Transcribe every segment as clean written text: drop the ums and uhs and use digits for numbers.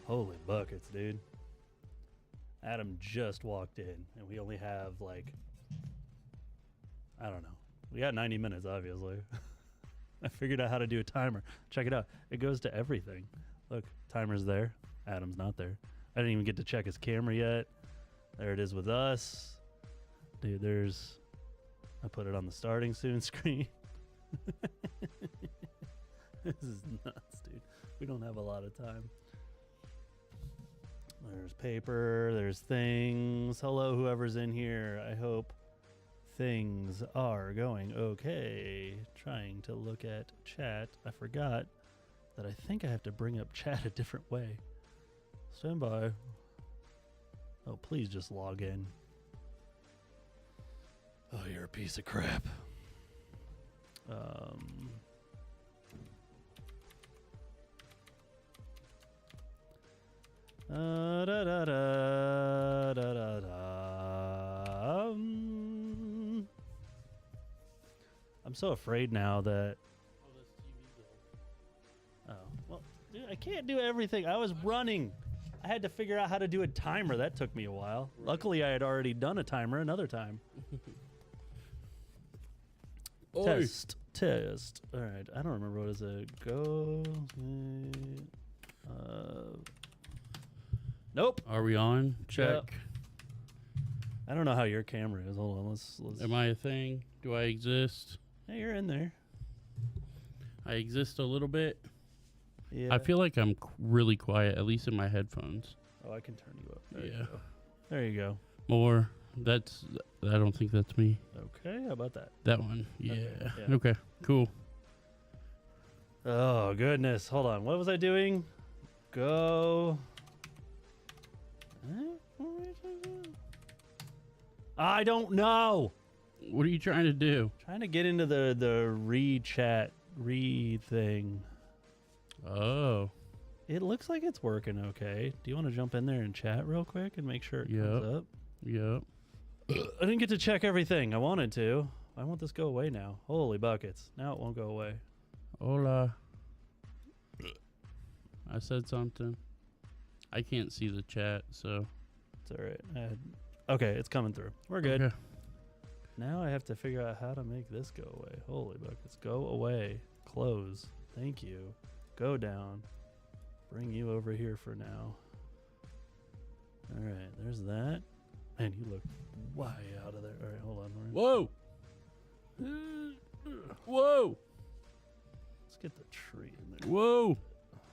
Holy buckets, dude. Adam just walked in, and we only have, like, I don't know. We got 90 minutes, obviously. I figured out how to do a timer. Check it out. It goes to everything. Look, timer's there. Adam's not there. I didn't even get to check his camera yet. There it is with us. Dude, there's... I put it on the starting soon screen. This is nuts, dude. We don't have a lot of time. There's paper, there's things. Hello, whoever's in here. I hope things are going okay. Trying to look at chat. I forgot that I think I have to bring up chat a different way. Stand by. Oh, please just log in. Oh, you're a piece of crap. Da, da, da, da, da, da. I'm so afraid now that... Oh, well, dude, I can't do everything. I was running. I had to figure out how to do a timer. That took me a while. Right. Luckily, I had already done a timer another time. Test. All right. I don't remember what is it. Go. Nope. Are we on? Check. Yep. I don't know how your camera is. Hold on. Let's. Am I a thing? Do I exist? Hey, you're in there. I exist a little bit. Yeah. I feel like I'm really quiet, at least in my headphones. Oh, I can turn you up. There Yeah. you go. There you go. More. That's. I don't think that's me. Okay. How about that? That one. Yeah. Okay, yeah. Okay. Cool. Oh goodness. Hold on. What was I doing? Go. I don't know. What are you trying to do? Trying to get into the re-chat thing. Oh. It looks like it's working okay. Do you want to jump in there and chat real quick and make sure it comes up? Yep. I didn't get to check everything. I wanted to. I want this to go away now. Holy buckets. Now it won't go away. Hola. I said something. I can't see the chat, so. It's all right. Okay, it's coming through. We're good. Okay. Now I have to figure out how to make this go away. Holy buckets. Go away. Close. Thank you. Go down. Bring you over here for now. All right, there's that. Man, you look way out of there. All right, hold on. Whoa! Whoa! Let's get the tree in there. Whoa!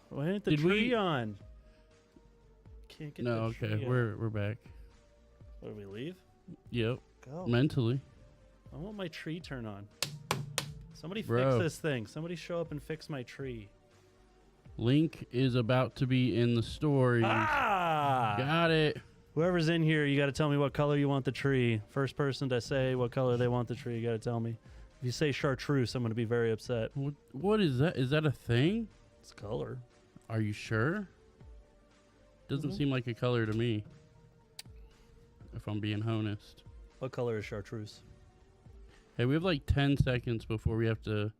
Why ain't the tree on? Can't get the tree okay. on. We're back. What, do we leave? Yep. Go. Mentally. I want my tree turn on. Somebody Bro. fix this thing. Somebody show up and fix my tree. Link is about to be in the story. Ah! Got it. Whoever's in here, you got to tell me what color you want the tree. First person to say what color they want the tree, you got to tell me. If you say chartreuse, I'm going to be very upset. What is that? Is that a thing? It's color. Are you sure? Doesn't seem like a color to me. If I'm being honest. What color is chartreuse? Hey, we have like 10 seconds before we have to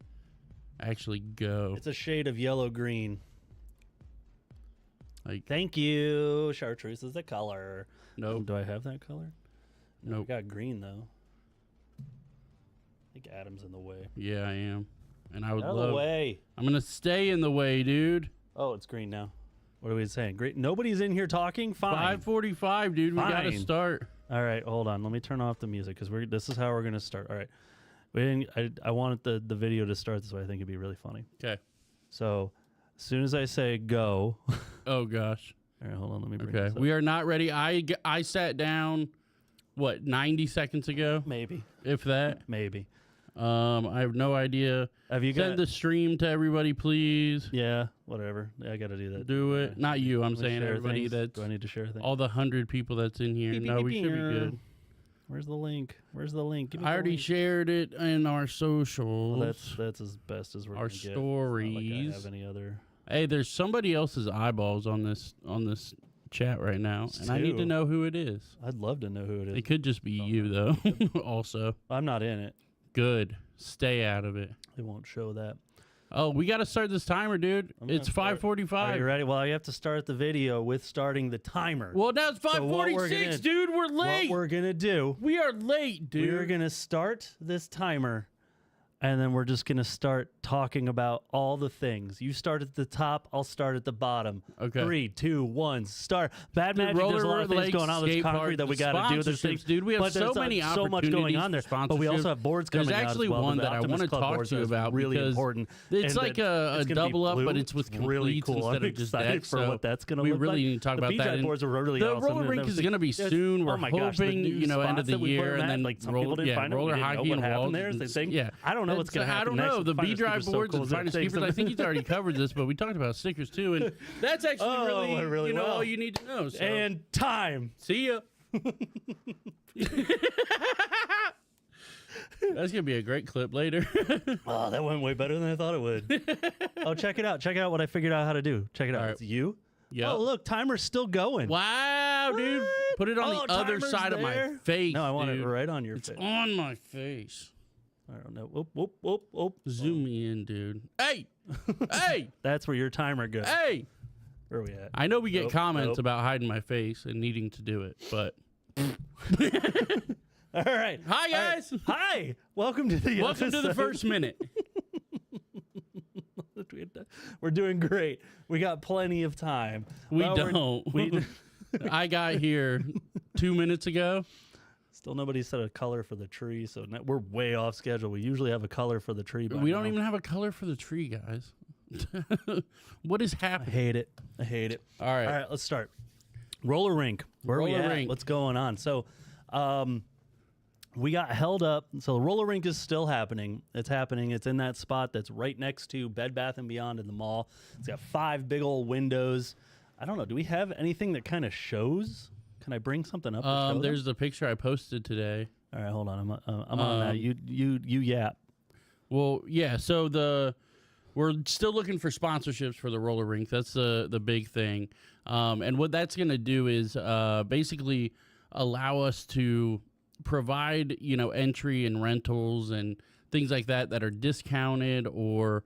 actually go. It's a shade of yellow-green. Like, thank you. Chartreuse is the color. Nope. Do I have that color? No, Nope. I got green, though. I think Adam's in the way. Yeah, I am. And I would Out of love... the way. I'm going to stay in the way, dude. Oh, it's green now. What are we saying? Great. Nobody's in here talking? Fine. 5:45, dude. We got to start. All right, hold on. Let me turn off the music because this is how we're going to start. All right. I wanted the video to start this way. I think it'd be really funny. Okay. So as soon as I say go. Oh, gosh. All right, hold on. Let me bring this up. We are not ready. I sat down, 90 seconds ago? Maybe. If that. Maybe. I have no idea. Have you Send the stream to everybody, please. Yeah, whatever. Yeah, I got to do that. Do it. Not you. I'm saying everybody that's... Do I need to share things? All the 100 people that's in here. No, we should be good. Where's the link? Where's the link? I already shared it in our socials. Well, that's as best as we're our gonna get. stories. It's not like I have any other. Hey, there's somebody else's eyeballs on this chat right now, and I need to know who it is. I'd love to know who it is. It could just be you though. Also, I'm not in it. Good. Stay out of it. It won't show that. Oh, we got to start this timer, dude. It's Are you 5:45. ready? Well, you have to start the video with starting the timer. Well, now it's So what we're 5:46, gonna- dude. We're late. What we're gonna do? We are late, dude. We're gonna start this timer, and then we're just gonna start talking about all the things. You start at the top. I'll start at the bottom. Okay. 3, 2, 1, start. Bad Magic. Roller There's a lot of things Lakes, going on. There's skate concrete park, that we the got to do. There's sponsorships, things, dude. We have but so there's many so much going on there. opportunities for But we also sponsorship. have boards There's coming out actually as well. one The that I Optimus want to Club talk boards to you is about really because important. it's And like that a it's gonna be double up, blue. but it's with It's really completes cool. instead I'm of just excited decks. for So what that's gonna we look really like. need to talk The about that. B-Drive And boards are really the awesome. roller and rink those is things- going to be it's- soon. We're oh my gosh, the hoping, new end spots of the that we put year, them and at, then like some people didn't find them. roller We didn't know hockey what and happened walls. there. They think, Yeah, I don't know what's going to I happen don't next. know. The Finest B-Drive Keepers so boards cool. and They're Finest saying Keepers. I think something. he's already covered this, but we talked about stickers too, and that's actually Oh, really you know well. all you need to know. So. And time. See ya. That's gonna be a great clip later. Oh, that went way better than I thought it would. Oh, check it out. Check out what I figured out how to do. Check it out. All right. It's you. Yep. Oh, look, timer's still going. Wow, dude. What? Put it on Oh, the other timer's side of my there? face. No, I want dude. it right on your It's face. on my face. I don't know. Whoop, whoop, whoop, whoop. Zoom me in, dude. Hey! Hey! That's where your timer goes. Hey! Where are we at? I know we get Nope, comments nope. about hiding my face and needing to do it, but All right. hi All right. guys. Hi. Welcome to the Welcome to the episode. first minute. We're doing great. We got plenty of time. We Well, we're- don't. We I got here 2 minutes ago. still nobody set a color for the tree, so we're way off schedule. We usually have a color for the tree. By We don't now. even have a color for the tree, guys. What is I happening? hate it. I hate it. All right. All right, let's start. Roller rink. Where are we Roller at? rink. What's going on? So, we got held up. So the roller rink is still happening. It's happening. It's in that spot that's right next to Bed Bath & Beyond in the mall. It's got 5 big old windows. I don't know. Do we have anything that kind of shows? Can I bring something up? to show them? There's the picture I posted today. All right, hold on. I'm on that. You yap. Well, yeah. So we're still looking for sponsorships for the roller rink. That's the big thing. And what that's going to do is basically allow us to provide entry and rentals and things like that are discounted or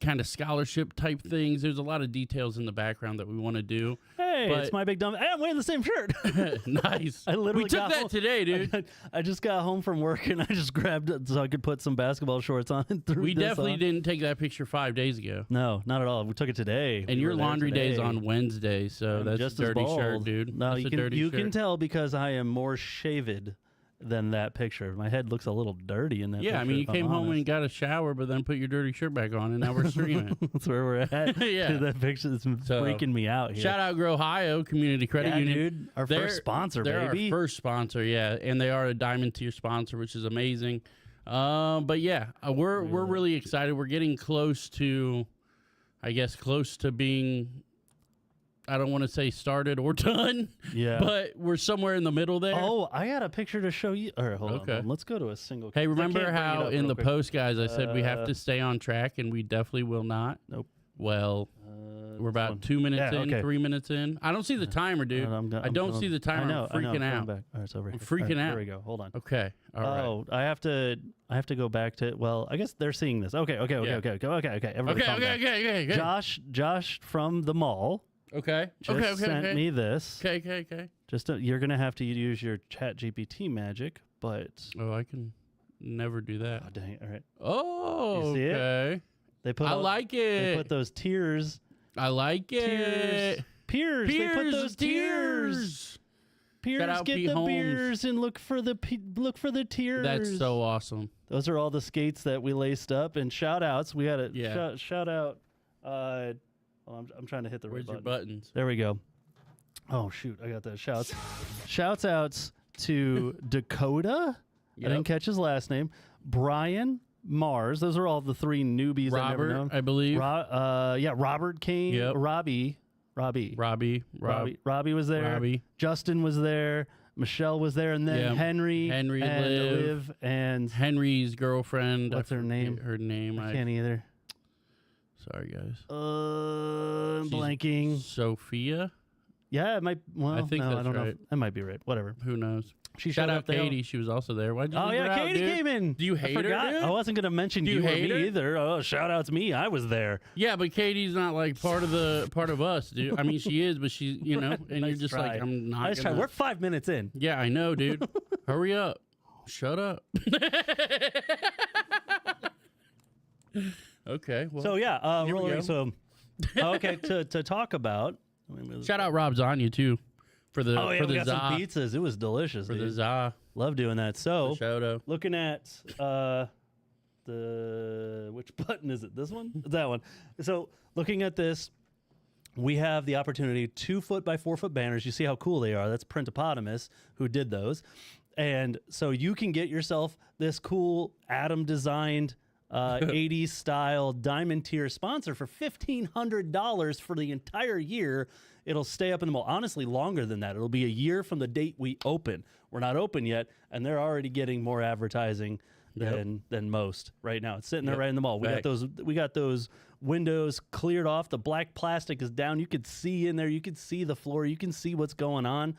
kind of scholarship type things. There's a lot of details in the background that we want to do. Hey, But- it's my big dumb. Hey, I'm wearing the same shirt. Nice. I literally we took got that home- today, dude. I just got home from work and I just grabbed it so I could put some basketball shorts on and threw We this definitely on. didn't take that picture 5 days ago. No, not at all. We took it today. And We your were there laundry day is today. on Wednesday, so I'm that's just a as dirty shirt, bald. dude. No, That's you a can dirty you shirt. can tell because I am more shaved than that picture. My head looks a little dirty in that picture. Yeah, I mean, you if I'm came home honest. and got a shower, but then put your dirty shirt back on, and now we're streaming. That's where we're at. Yeah. That picture is freaking me out here. Shout out Grow Ohio Community Credit yeah, Union. dude. Our They're- first sponsor, They're baby. our first sponsor, yeah, and they are a diamond tier sponsor, which is amazing. But yeah, we're really excited. We're getting close to, I guess, being. I don't want to say started or done, Yeah. but we're somewhere in the middle there. Oh, I got a picture to show you. All right, hold Okay. on. Let's go to a single. Hey, I remember can't bring it how up in real the quick. post, guys, I said we have Uh, to stay on track, and we definitely will not. Nope. Well, This we're about one. 2 minutes Yeah, in, okay. 3 minutes in. I don't see the timer, dude. I don't see the timer. I know, I'm freaking I know. out. Back. All right, it's over I'm here. freaking All right, out. There we go. Hold on. Okay. All right. Oh, I have to go back to. Well, I guess they're seeing this. Okay. Yeah. Everybody, Okay. calm down. Okay. Josh from the mall Okay. just sent me this. Okay. You're gonna have to use your Chat GPT magic, but Oh, I can never do that. oh dang it! All right, Oh, You see it? okay. they put I all- like they it. put those tears. I like it. Piers. They put Peers, those tears. Piers, out get P. the Holmes. beers and look for the tears. That's so awesome. Those are all the skates that we laced up. And shout outs. We got to Yeah. shout out. I'm trying to hit the Where's right your button. buttons? There we go. Oh shoot, I got the shouts. Shouts outs to Dakota. I didn't catch his last name. Brian Mars. Those are all the 3 newbies I've never known. Robert, I believe. Robert Kane. Yep. Robbie was there. Robbie. Justin was there. Michelle was there, and then Yeah. Henry Henry, and Liv. and Henry's girlfriend. What's I her forget name? Her name. I can't either. Sorry, guys. I'm She's blanking. Sophia. Yeah, it might. Well, I think no, I that's don't know. right. That might be right. Whatever. Who knows? She Shout showed out up. They all- Katie. She was also there. Why'd you Oh leave her yeah, out, Katie dude? came in. Do you I hate her, forgot. dude? I wasn't gonna mention Do you you or hate me her? either. Oh, shout out to me. I was there. Yeah, but Katie's not like part of us, dude. I mean, she is, but she's and you're Nice just try. like, I'm not. Nice try. Gonna... We're 5 minutes in. Yeah, I know, dude. Hurry up. Shut up. Okay. Well, So yeah, here we roller. go. So okay, to talk about. shout out Rob Zanya too for the Oh yeah, for we the got za some pizzas. It was delicious. for the Dude. za Love doing that. So shout out. looking at the which button is it? This one? That one. So looking at this, we have the opportunity 2 foot by 4 foot banners. You see how cool they are. That's Printopotamus who did those. And so you can get yourself this cool Adam designed 80s style diamond tier sponsor for $1,500 for the entire year. It'll stay up in the mall. Honestly, longer than that. It'll be a year from the date we open. We're not open yet, and they're already getting more advertising than most right now. It's sitting there Yep. right in the mall. Facts. We got those windows cleared off. The black plastic is down. You could see in there. You could see the floor. You can see what's going on,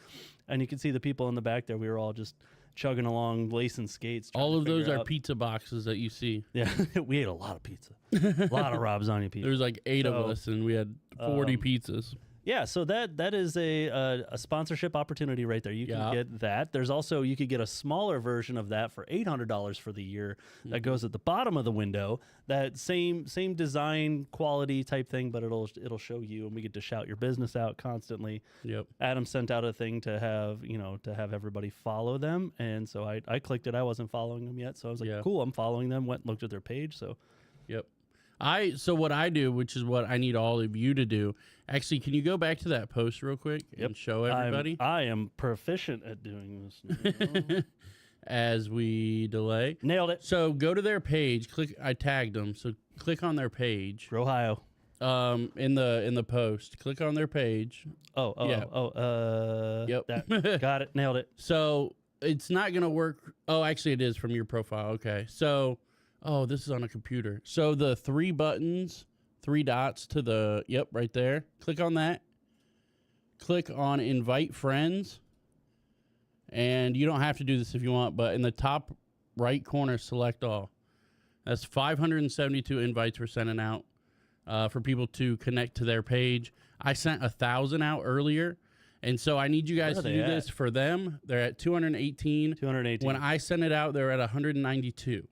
and you can see the people in the back there. We were all just chugging along, lacing skates. trying All to of those figure are out- pizza boxes that you see. Yeah, we ate a lot of pizza. A lot of Rob Zombie pizza. There's like 8 So, of us, and we had 40 pizzas. Yeah, so that is a sponsorship opportunity right there. You can Yeah. get that. There's also you could get a smaller version of that for $800 for the year. That goes at the bottom of the window. That same design quality type thing, but it'll show you, and we get to shout your business out constantly. Yep. Adam sent out a thing to have everybody follow them, and so I clicked it. I wasn't following them yet, so I was like, Yeah. cool, I'm following them. Went and looked at their page. So Yep. So what I do, which is what I need all of you to do. Actually, can you go back to that post real quick and show everybody I am proficient at doing this now. as we delay? Nailed it. So go to their page. Click. I tagged them. So click on their page. Ohio. In the post. Click on their page. Yeah. Yep. That, got it. Nailed it. So it's not gonna work. Oh, actually, it is from your profile. Okay. So, this is on a computer. So the 3 buttons, 3 dots to the right there. Click on that. Click on invite friends. And you don't have to do this if you want, but in the top right corner, select all. That's 572 invites we're sending out for people to connect to their page. I sent 1,000 out earlier. And so I need you guys Where to are do they at? this for them. They're at 218. 218. When I sent it out, they're at 192.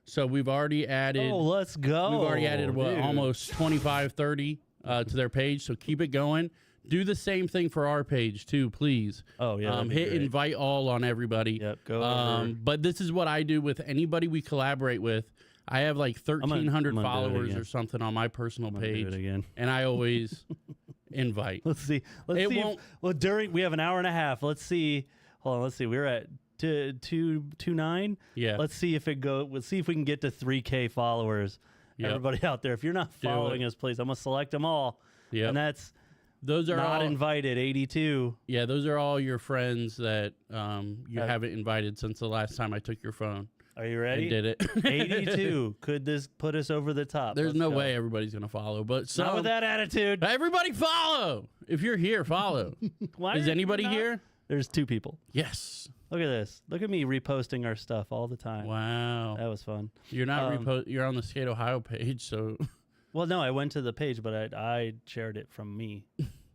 So we've already added. Oh, let's go. We've already added dude. almost 25, 30 to their page. So keep it going. Do the same thing for our page too, please. Oh yeah. that'd be Hit great. invite all on everybody. Yep. Go. over. But this is what I do with anybody we collaborate with. I have like I'm 1,300 gonna do it followers again. or something on my personal I'm gonna do page, it again. and I always invite. Let's see. Let's It see. won't- We have an hour and a half. Let's see. Hold on. Let's see. We're at 229. Yeah. Let's see if it go. Let's see if we can get to 3K followers. Yep. Everybody out there, if you're not Do following it. us, please. I'm gonna select them all. Yep. And that's Those are not all invited. 82. Yeah, those are all your friends that you Have- haven't invited since the last time I took your phone Are you and ready? did it. 82. Could this put us over the top? There's Let's no go. way everybody's gonna follow, but some, Not with that attitude. everybody follow. If you're here, follow. Why Is are anybody you not- here? There's 2 people. Yes. Look at this. Look at me reposting our stuff all the time. Wow. That was fun. You're not Um, You're on the Skate Ohio page, so Well, no, I went to the page, but I shared it from me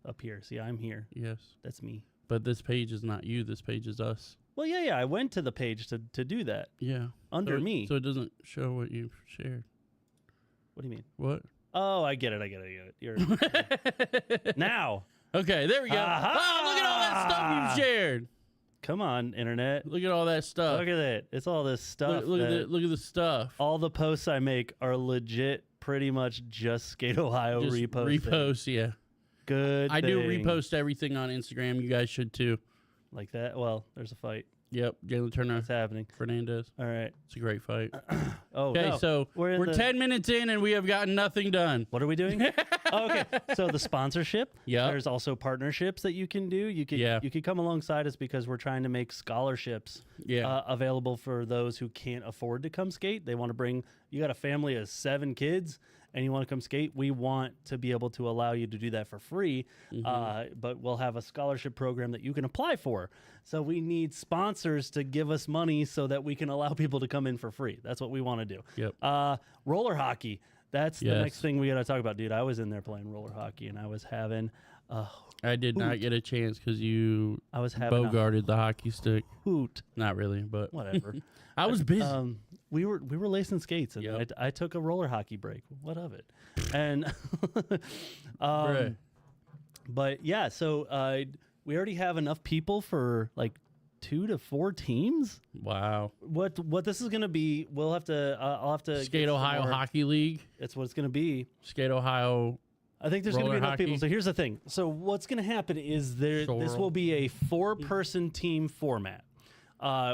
up here. See, I'm here. yes. That's me. But this page is not you. This page is us. Well, yeah. I went to the page to do that Yeah. under so, me. so it doesn't show what you've shared. What do you mean? What? Oh, I get it. You're now. Okay, there we go. Aha! Oh, look at all that stuff you've shared. Come on, internet. Look at all that stuff. Look at it. It's all this stuff. Look that- at the stuff. all the posts I make are legit, pretty much just Skate Ohio Just reposting. repost, yeah. Good. I do thing. repost everything on Instagram. You guys should too. like that. Well, there's a fight. Yep, Jalen Turner, What's happening? Fernandez. All right. It's a great fight. Oh, Okay, no. so We're in the- 10 minutes in and we have gotten nothing done. What are we doing? Oh, okay. So the sponsorship. Yep. There's also partnerships that you can do. You could come alongside us because we're trying to make scholarships Yeah. available for those who can't afford to come skate. They want to bring. You got a family of 7 kids, and you want to come skate, we want to be able to allow you to do that for free. But we'll have a scholarship program that you can apply for. So we need sponsors to give us money so that we can allow people to come in for free. That's what we want to do. Yep. Roller hockey. That's the Yes. next thing we got to talk about, dude. I was in there playing roller hockey, and I was having a I did not get a chance because you I was having bogarted the hockey stick. a hoot. Not really, but Whatever. I was busy. We were lacing skates, and Yep. I took a roller hockey break. What of it? And Bruh. but yeah, so we already have enough people for like 2 to 4 teams. Wow. What this is gonna be? We'll have to. I'll have to Skate get some Ohio more- Hockey League. It's what it's gonna be. Skate Ohio. I think there's going to be Roller enough people. hockey. So here's the thing. So what's going to happen is this Sorrel. will be a 4-person team format.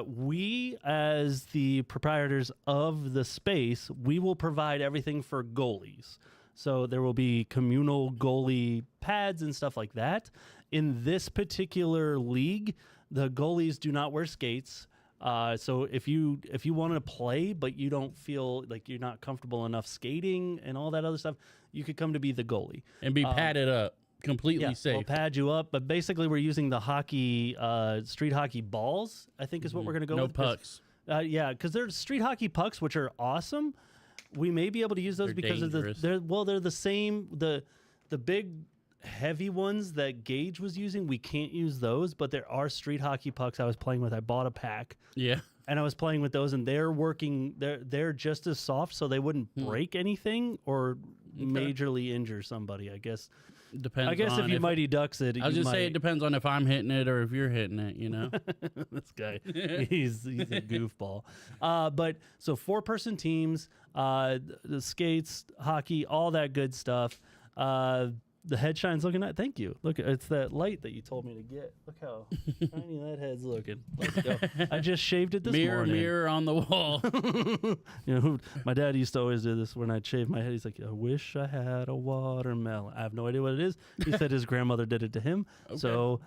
We, as the proprietors of the space, we will provide everything for goalies. So there will be communal goalie pads and stuff like that. In this particular league, the goalies do not wear skates. So if you want to play but you don't feel like you're not comfortable enough skating and all that other stuff, you could come to be the goalie. And be padded up. Completely Yeah, safe. we'll pad you up, but basically we're using the hockey, street hockey balls, I think is what we're going to go No with. 'cause- pucks. Yeah, because there's street hockey pucks, which are awesome. We may be able to use those They're because dangerous. they're the same, the big heavy ones that Gage was using. We can't use those, but there are street hockey pucks I was playing with. I bought a pack. Yeah. And I was playing with those, and they're working. They're just as soft, so they wouldn't break anything or majorly injure somebody. I guess. Depends. I guess on if you Mighty Ducks it, I was you just might. saying it depends on if I'm hitting it or if you're hitting it. You know. This guy, he's a goofball. But so 4-person teams, the skates, hockey, all that good stuff. The head shine's looking at. Thank you. Look, it's that light that you told me to get. Look how shiny that head's looking. Let's go. I just shaved it this mirror, morning. mirror on the wall. You know, my dad used to always do this when I'd shave my head. He's like, I wish I had a watermelon. I have no idea what it is. He said his grandmother did it to him. Okay. So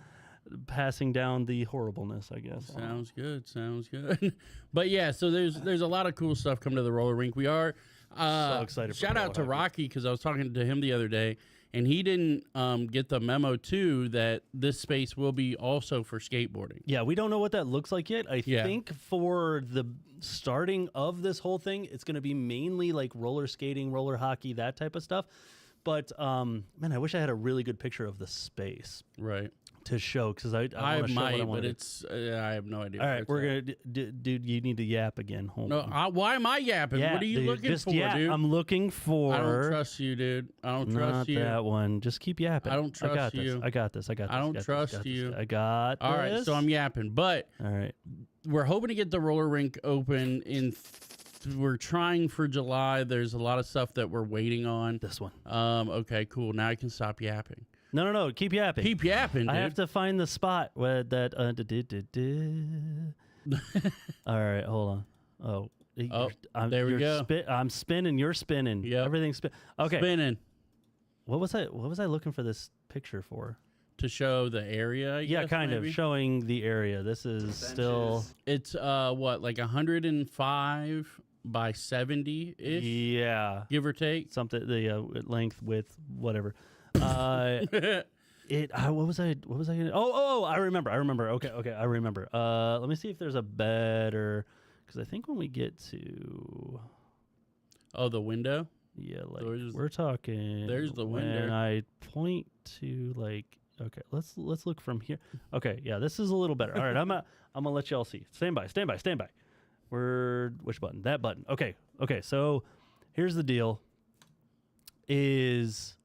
passing down the horribleness, I guess. Sounds good. Sounds good. But yeah, so there's a lot of cool stuff coming to the roller rink. We are So excited for Shout out to roller hockey. Rocky because I was talking to him the other day, and he didn't get the memo too that this space will be also for skateboarding. Yeah, we don't know what that looks like yet. I Yeah. think for the starting of this whole thing, it's going to be mainly like roller skating, roller hockey, that type of stuff. But man, I wish I had a really good picture of the space Right. to show because I I want to show what I might, want but to. it's I have no idea. All where right, it's we're at. gonna, dude. You need to yap again. Hold No, on. why am I yapping? Yeah, What are you dude, looking just for, yap. dude? I'm looking for. I don't trust you, dude. I don't trust Not you. that one. Just keep yapping. I don't I got trust this. you. I got this. I got this. I don't got this, trust got this. you. I got All right, this. so I'm yapping, but All right. we're hoping to get the roller rink open in. We're trying for July. There's a lot of stuff that we're waiting on. This one. Okay, cool. Now I can stop yapping. No. Keep yapping. Keep yapping, dude. I have to find the spot where that. All right, hold on. Oh, there we go. I'm spinning. You're spinning. Yep. Everything's Okay. Spinning What was I looking for this picture for? to show the area. I Yeah, guess, kind maybe. of showing the area. This is still. It's what, like 105 by 70 ish, Yeah. give or take. Something the length, width, whatever. What was I gonna? Oh, I remember. Okay, I remember. Let me see if there's a better, because I think when we get to, Oh, the window. yeah, like There's- we're talking. there's the when window. I point to like, okay, let's look from here. Okay, yeah, this is a little better. All right, I'm gonna let y'all see. Stand by. Which button? That button. Okay. So here's the deal. Is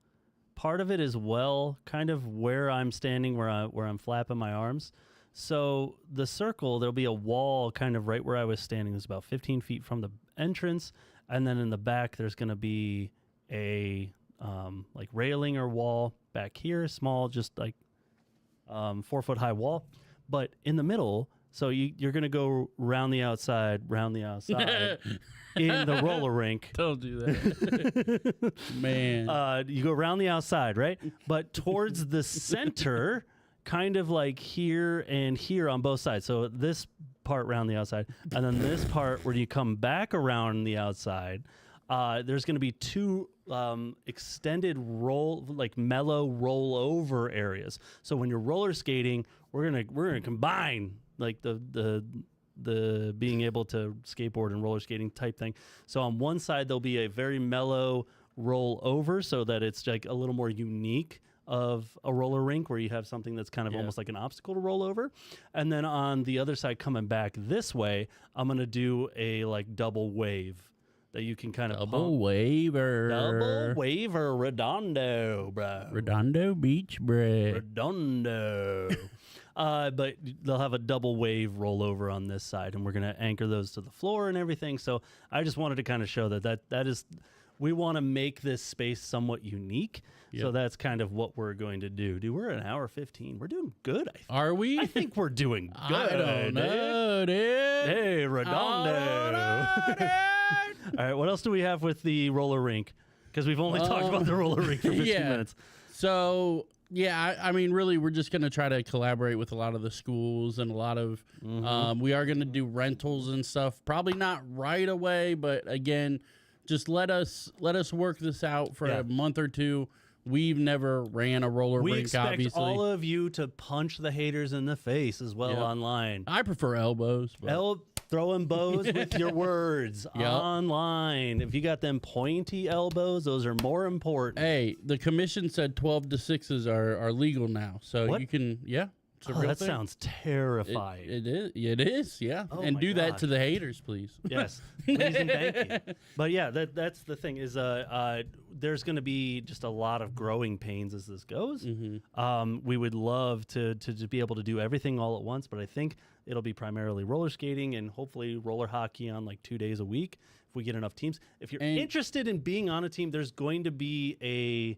part of it as well kind of where I'm standing, where I'm flapping my arms. So the circle, there'll be a wall kind of right where I was standing. It's about 15 feet from the entrance, and then in the back there's going to be a like railing or wall back here, small, just like 4 foot high wall. But in the middle, so you're going to go round the outside in the roller rink. Don't do that, man. You go around the outside, right? But towards the center, kind of like here and here on both sides. So this part around the outside, and then this part where you come back around the outside. there's going to be two extended mellow rollover areas. So when you're roller skating, we're gonna combine like the being able to skateboard and roller skating type thing. So on one side there'll be a very mellow roll over, so that it's like a little more unique of a roller rink where you have something that's kind of almost like an obstacle to roll over. And then on the other side, coming back this way, I'm gonna do a like double wave that you can kind of Double waver, redondo, bro. Redondo Beach bread. Redondo. But they'll have a double wave rollover on this side, and we're going to anchor those to the floor and everything. So I just wanted to kind of show that is, we want to make this space somewhat unique. Yep. So that's kind of what we're going to do. Dude, we're at 1:15. We're doing good, I think. Are we? I think we're doing good. I don't know, dude. Hey, Redondo. All right, what else do we have with the roller rink? Because we've only talked about the roller rink for 15 minutes. So, yeah, I mean, really, we're just going to try to collaborate with a lot of the schools and a lot of, we are going to do rentals and stuff. Probably not right away, but again, just let us work this out for a month or two. We've never ran a roller rink, expect obviously. all of you to punch the haters in the face as well online. I prefer elbows. But Throwing bows with your words online. If you got them pointy elbows, those are more important. Hey, the commission said 12 to 6s are legal now. So you can, it's a real that thing. sounds terrifying. It is, yeah. Oh and my do that gosh. to the haters, please. Yes, please and thank you. But yeah, that's the thing is there's going to be just a lot of growing pains as this goes. We would love to be able to do everything all at once, but I think it'll be primarily roller skating and hopefully roller hockey on like 2 days a week if we get enough teams. If you're interested in being on a team, there's going to be a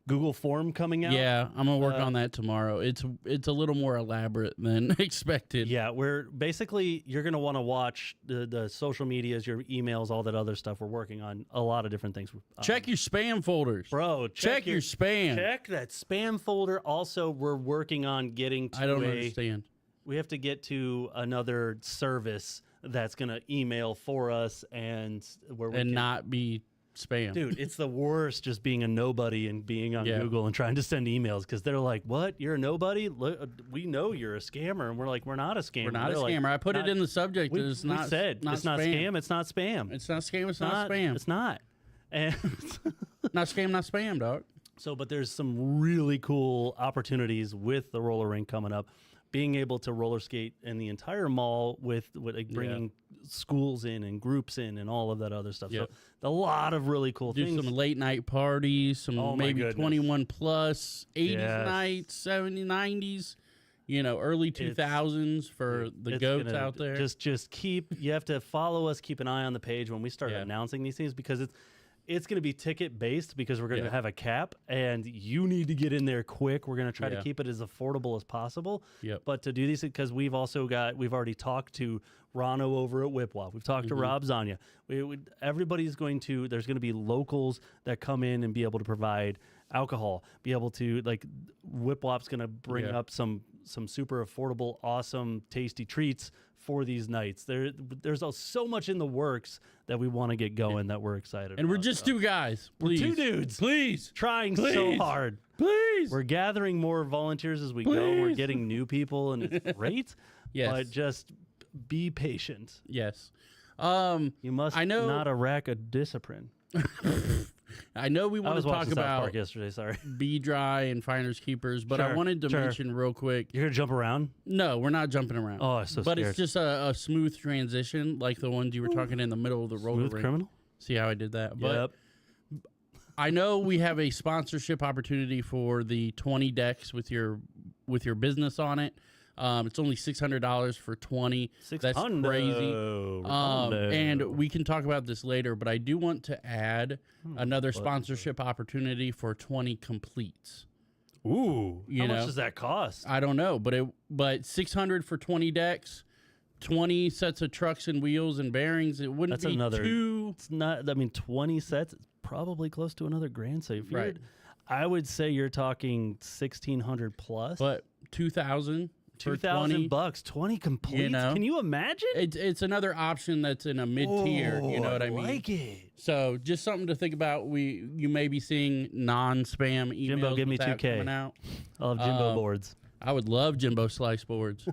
Google form coming out. Yeah, I'm gonna work on that tomorrow. It's a little more elaborate than expected. Yeah, you're gonna want to watch the social medias, your emails, all that other stuff. We're working on a lot of different things. Check your spam folders, bro. Check your spam. Check that spam folder. Also, we're working on getting to I don't understand. We have to get to another service that's gonna email for us and not be spam. Dude, it's the worst just being a nobody and being on Google and trying to send emails because they're like, what? You're a nobody? We know you're a scammer. And we're like, we're not a scammer. We're not a scammer. I put it in the subject. It's not it's not scam. It's not spam. It's not scam. It's not spam. It's not. And not scam, not spam, dog. So, but there's some really cool opportunities with the roller rink coming up. Being able to roller skate in the entire mall with like bringing schools in and groups in and all of that other stuff. Yep. So a lot of really cool things. Do some late night parties, some maybe 21 plus, 80s nights, 70s, 90s, early 2000s for the goats out there. Just you have to follow us, keep an eye on the page when we start announcing these things because it's going to be ticket based because we're going to have a cap and you need to get in there quick. We're going to try to keep it as affordable as possible. Yep. But to do these, because we've already talked to Rano over at Whipwop. We've talked to Rob Zanya. There's going to be locals that come in and be able to provide alcohol, be able to Whipwop's going to bring up some super affordable, awesome, tasty treats for these nights. There's so much in the works that we want to get going that we're excited about. And we're just two guys. Please. We're two dudes. Please. Trying so hard. Please. We're gathering more volunteers as we go. We're getting new people and it's great. Yes. But just be patient. Yes. You must not wreck a discipline. I know we want to talk South about Park yesterday, sorry. Be Dry and Finders Keepers, but I wanted to mention real quick. You're going to jump around? No, we're not jumping around. Oh, I'm so But scared. it's just a smooth transition like the ones you were talking in the middle of the roller Smooth rink. criminal? See how I did that? But Yep. I know we have a sponsorship opportunity for the 20 decks with your business on it. It's only $600 for 20. That's crazy. And we can talk about this later, but I do want to add another sponsorship opportunity for 20 completes. Ooh, how much does that cost? I don't know, but $600 for 20 decks, 20 sets of trucks and wheels and bearings. It wouldn't be too. It's not. 20 sets. It's probably close to another grand. So I would say you're talking 1,600 plus. But 2,000 for 2,000 $20. bucks, 20 completes. know? Can you imagine? It's another option that's in a mid tier. You know what I mean? Like it. So just something to think about. You may be seeing non-spam emails. Jimbo, give me with that 2K. coming out. I'll have Jimbo boards. I would love Jimbo Slice boards.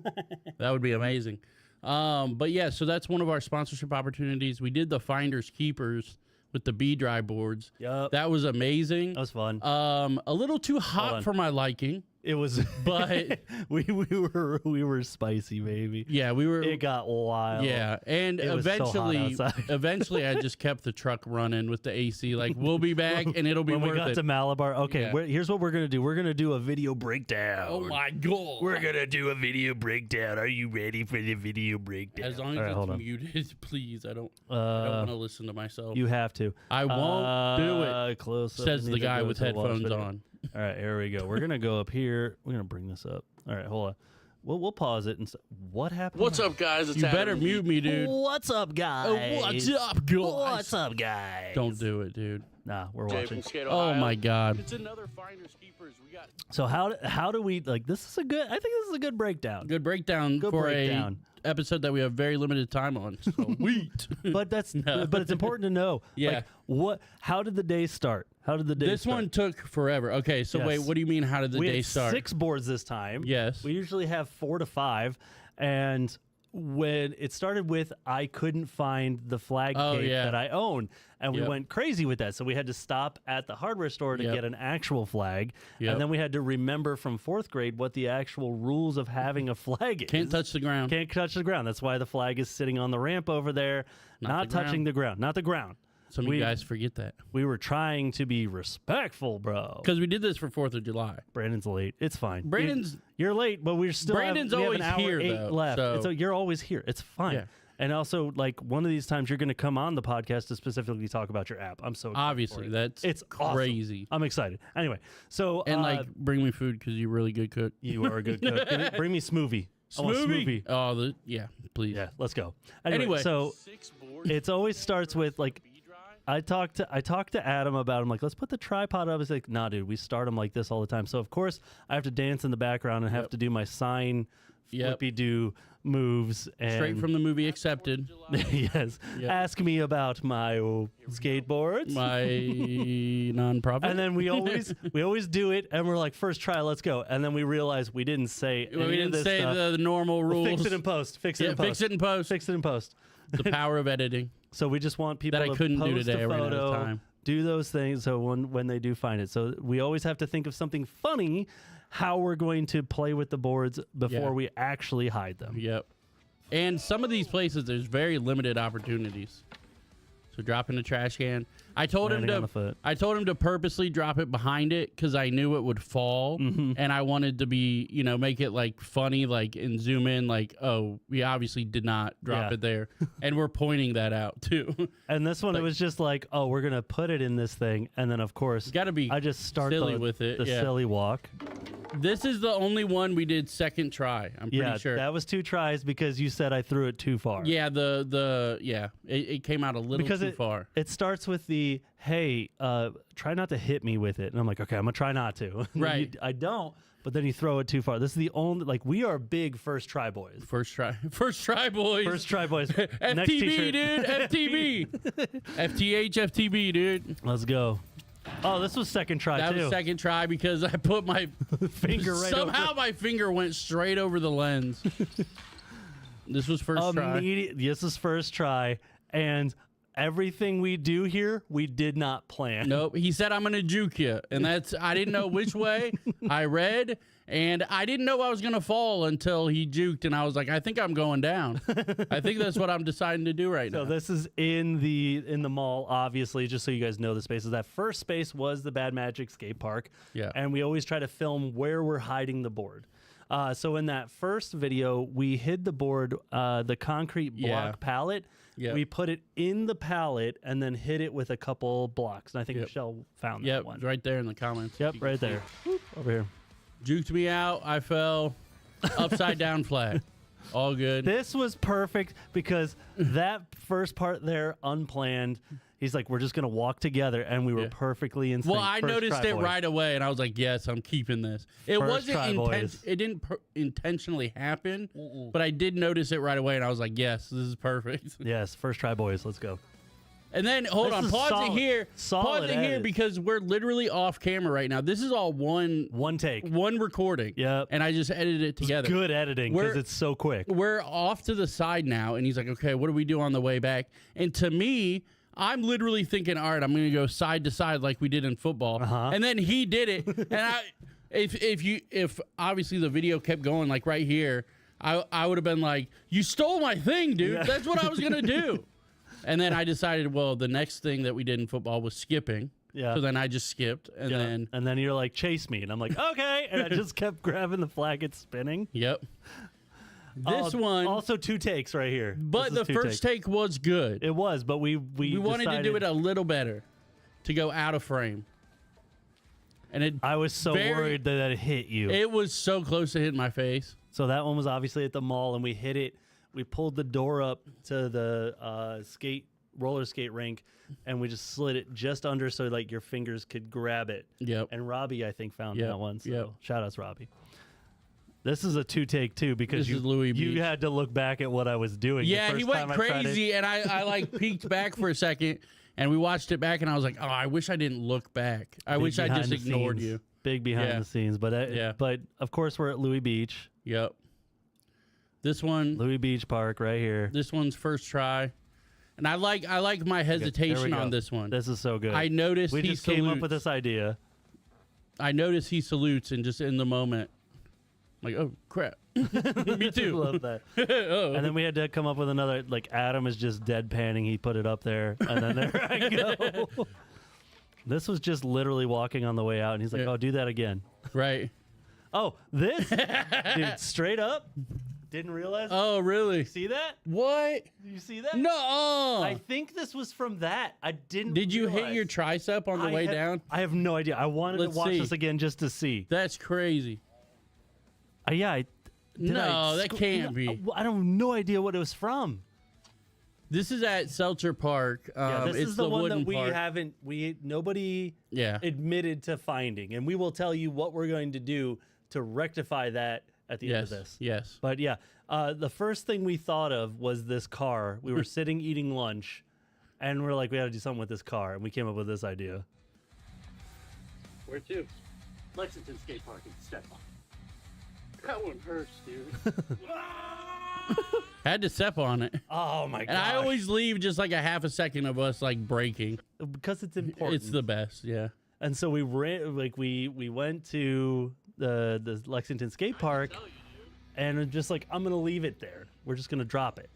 That would be amazing. But yeah, so that's one of our sponsorship opportunities. We did the Finders Keepers with the B-Drive boards. Yup. That was amazing. That was fun. A little too hot for my liking. It was, But we were spicy, baby. yeah, we were. It got wild. Yeah, and It was so hot outside. eventually, I just kept the truck running with the AC. Like, we'll be back, and it'll be When we worth got it. to Malabar, okay, Yeah. here's what we're gonna do. We're gonna do a video breakdown. Oh my god! We're gonna do a video breakdown. Are you ready for the video breakdown? As long as All right, hold it's on. muted, please. I don't want to listen to myself. You have to. I won't do it. Close up. Says Need the to guy go with to the watch headphones video. on. All right, here we go. We're gonna go up here. We're gonna bring this up. All right, hold on. We'll pause it and what happened? What's up, guys? It's You Adam. better mute me, dude. What's up, guys? What's up, guys? What's up, guys? Don't do it, dude. Nah, we're Jay watching. from Skate Oh Ohio. my god. It's another Finders Keepers. We got So how do we like? This is a good. I think this is a good breakdown. Good breakdown Good for breakdown. a episode that we have very limited time on. So wheat. But but it's important to know. Yeah. Like, how did the day start? How did the day This start? one took forever. Okay, so Yes. wait, what do you mean? How did the we day had start? 6 boards this time. Yes. We usually have 4 to 5, and when it started with, I couldn't find the flag Oh, cape yeah. that I own, and we Yep. went crazy with that. So we had to stop at the hardware store to Yep. get an actual flag, Yep. and then we had to remember from 4th grade what the actual rules of having a flag is. Can't touch the ground. Can't touch the ground. That's why the flag is sitting on the ramp over there, not the touching ground. the ground, not the ground. Some of we- you guys forget that. We were trying to be respectful, bro. Because we did this for 4th of July. Brandon's late. It's fine. Brandon's- you're late, but we're still Brandon's we have always an hour here, 8 though, left. so- So you're always here. It's fine. Yeah. And also, like, one of these times you're going to come on the podcast to specifically talk about your app. I'm so excited for Obviously, it. that's it's awesome. crazy. I'm excited. Anyway, so And like, bring me food because you're a really good cook. you are a good cook. Bring me smoothie. I want smoothie. Oh, yeah, please. Yeah, let's go. Anyway. so 6 boards. it always starts with like B-Drive. I talked to Adam about him, like, let's put the tripod up. He's like, nah, dude, we start them like this all the time. So of course I have to dance in the background and have Yep. to do my sign Yep. flippy do moves and Straight from the movie Accepted. yes. Yep. Ask me about my skateboards. My nonprofit. and then we always do it and we're like, first try, let's go. And then we realize we didn't say we any of didn't this say stuff. the normal We'll rules. fix it in post. Fix it Yeah, in post. fix it in post. Fix it in post. The power of editing. So we just want people That I to couldn't do post today. a I ran out of photo, time. do those things. So when they do find it, so we always have to think of something funny, how we're going to play with the boards before Yeah. we actually hide them. Yep. And some of these places, there's very limited opportunities. So drop in the trash can. I told him Landing on the to. foot. I told him to purposely drop it behind it because I knew it would fall, and I wanted to be, make it like funny, like and zoom in, like, oh, we obviously did not drop Yeah. it there, and we're pointing that out too. And this one, it was just like, oh, we're gonna put it in this thing, and then of course, Got to be. I just start silly the, with it, the yeah. silly walk. This is the only one we did second try. I'm pretty Yeah, sure. that was 2 tries because you said I threw it too far. Yeah, it came out a little because too far. It starts with the hey, try not to hit me with it, and I'm like, okay, I'm gonna try not to. And then Right. I don't, but then you throw it too far. This is the only we are big first try boys. First try, boys. First try boys. Next FTB, t-shirt. dude. FTB. FTH, FTB, dude. Let's go. Oh, this was second try That too. was second try because I put my Finger right somehow over. my finger went straight over the lens. This was first try. This is first try, and everything we do here, we did not plan. Nope. He said I'm gonna juke you, and that's I didn't know which way. I read, and I didn't know I was gonna fall until he juked, and I was like, I think I'm going down. I think that's what I'm deciding to do right So now. this is in the mall, obviously, just so you guys know the spaces. That first space was the Bad Magic Skate Park. Yeah. And we always try to film where we're hiding the board. So in that first video, we hid the board, the concrete block Yeah. pallet. Yep. We put it in the pallet and then hit it with a couple blocks. And I think Yep. Michelle found that Yep, one. it's right there in the comments. Yep, You can right see. there. Whoop, over here. Juked me out. I fell upside down flat. All good. This was perfect because that first part there, unplanned, He's like, we're just gonna walk together, and we were Yeah. perfectly in sync. Well, I First noticed try, it boys. right away, and I was like, "Yes, I'm keeping this." It First try, wasn't boys. it didn't intentionally happen, but I did notice it right away, and I was like, "Yes, this is perfect." Yes, first try, boys. Let's go. And then hold This on, is pause solid. it here, Solid pause it here edit. because we're literally off camera right now. This is all one Take. recording. Yep. And I just edited it together. Good editing because We're- it's so quick. We're off to the side now, and he's like, "Okay, what do we do on the way back?" And to me, I'm literally thinking, "All right, I'm going to go side to side like we did in football." Uh-huh. And then he did it, and if obviously the video kept going like right here, I would have been like, "You stole my thing, dude. Yeah. That's what I was going to do." And then I decided, well, the next thing that we did in football was skipping. Yeah. So then I just skipped, and Yeah. And then you're like, chase me, and I'm like, okay, and I just kept grabbing the flag. It's spinning. yep. This one, also 2 takes right here. but This the is 2 first takes. take was good. It was, but we wanted to do it a little better, to go out of frame. And I was so worried that it hit you. it was so close to hitting my face. So that one was obviously at the mall, and we hit it. We pulled the door up to the roller skate rink, and we just slid it just under so like your fingers could grab it. Yep. And Robbie, I think, found Yep, that one. So yep. shout outs, Robbie. This is a 2 take too because This is Louis Beach. you had to look back at what I was doing. The Yeah, first he went time I tried it. crazy, and I like peeked back for a second, and we watched it back, and I was like, "Oh, I wish I didn't look back. I Big wish I behind just the ignored scenes. you." Big behind Yeah. the scenes, but Yeah. but of course we're at Louis Beach, Yep. This one, Louis Beach Park right here. this one's first try, and I like my hesitation go. on this one. This is so good. I noticed we he just came up salutes. with this idea. I noticed he salutes, and just in the moment, I'm like, "Oh crap!" Me too. Love that. Oh. And then we had to come up with another. Like Adam is just deadpanning. He put it up there, and then there I go. This was just literally walking on the way out, and he's like, Yeah. "Oh, do that again." Right. Oh, this dude, straight up, didn't realize. Oh, really? See that? What? Did you see that? No. I think this was from that. I didn't. Did you hit realize. your tricep on the way down? I have no idea. I wanted Let's to watch see. this again just to see. That's crazy. Yeah. No, that can't be. I don't have no idea what it was from. This is at Seltzer Park. Yeah, this it's is the one wooden that we park. haven't. Nobody Yeah. admitted to finding, and we will tell you what we're going to do to rectify that at the end of Yes. this. Yes. But yeah, the first thing we thought of was this car. We were sitting eating lunch, and we're like, we got to do something with this car, and we came up with this idea. Where to? Lexington Skate Park in Stephon. That one hurts, dude. Had to step on it. Oh my god! And I always leave just like a half a second of us like breaking. because it's important. It's the best. Yeah. And so we ran, like we went to the Lexington Skate Park, and I'm just like, I'm gonna leave it there. We're just gonna drop it.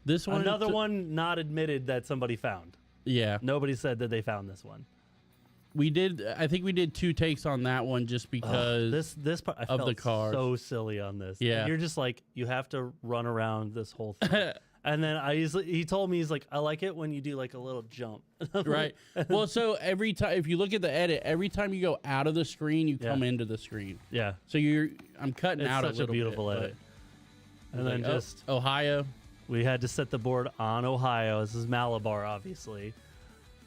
This one. Another one not admitted that somebody found. Yeah. Nobody said that they found this one. We did. I think we did 2 takes on that one just because. This part I of felt the cars. so silly on this. Yeah. And you're just like, you have to run around this whole thing. And then he told me, he's like, I like it when you do like a little jump. Right. Well, so every time, if you look at the edit, every time you go out of the screen, you Yeah. come into the screen. Yeah. So I'm cutting It's out such a little beautiful bit, edit. but- And then like, oh, just Ohio. we had to set the board on Ohio. This is Malabar, obviously.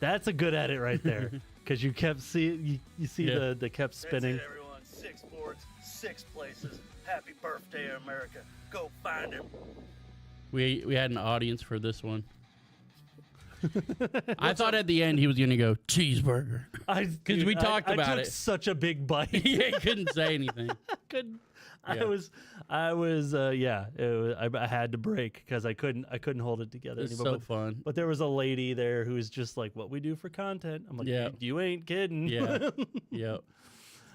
That's a good edit right there. Because you kept you see Yeah. the kept spinning. That's it, everyone. 6 boards, 6 places. Happy birthday, America. Go find him. We had an audience for this one. I thought at the end he was going to go cheeseburger. Because we talked about I took it. such a big bite. Yeah, he couldn't say anything. couldn't. Yeah. I was I had to break because I couldn't hold it together It's anymore. so fun. But there was a lady there who was just like, what we do for content. I'm like, Yeah. you ain't kidding. Yeah. Yep.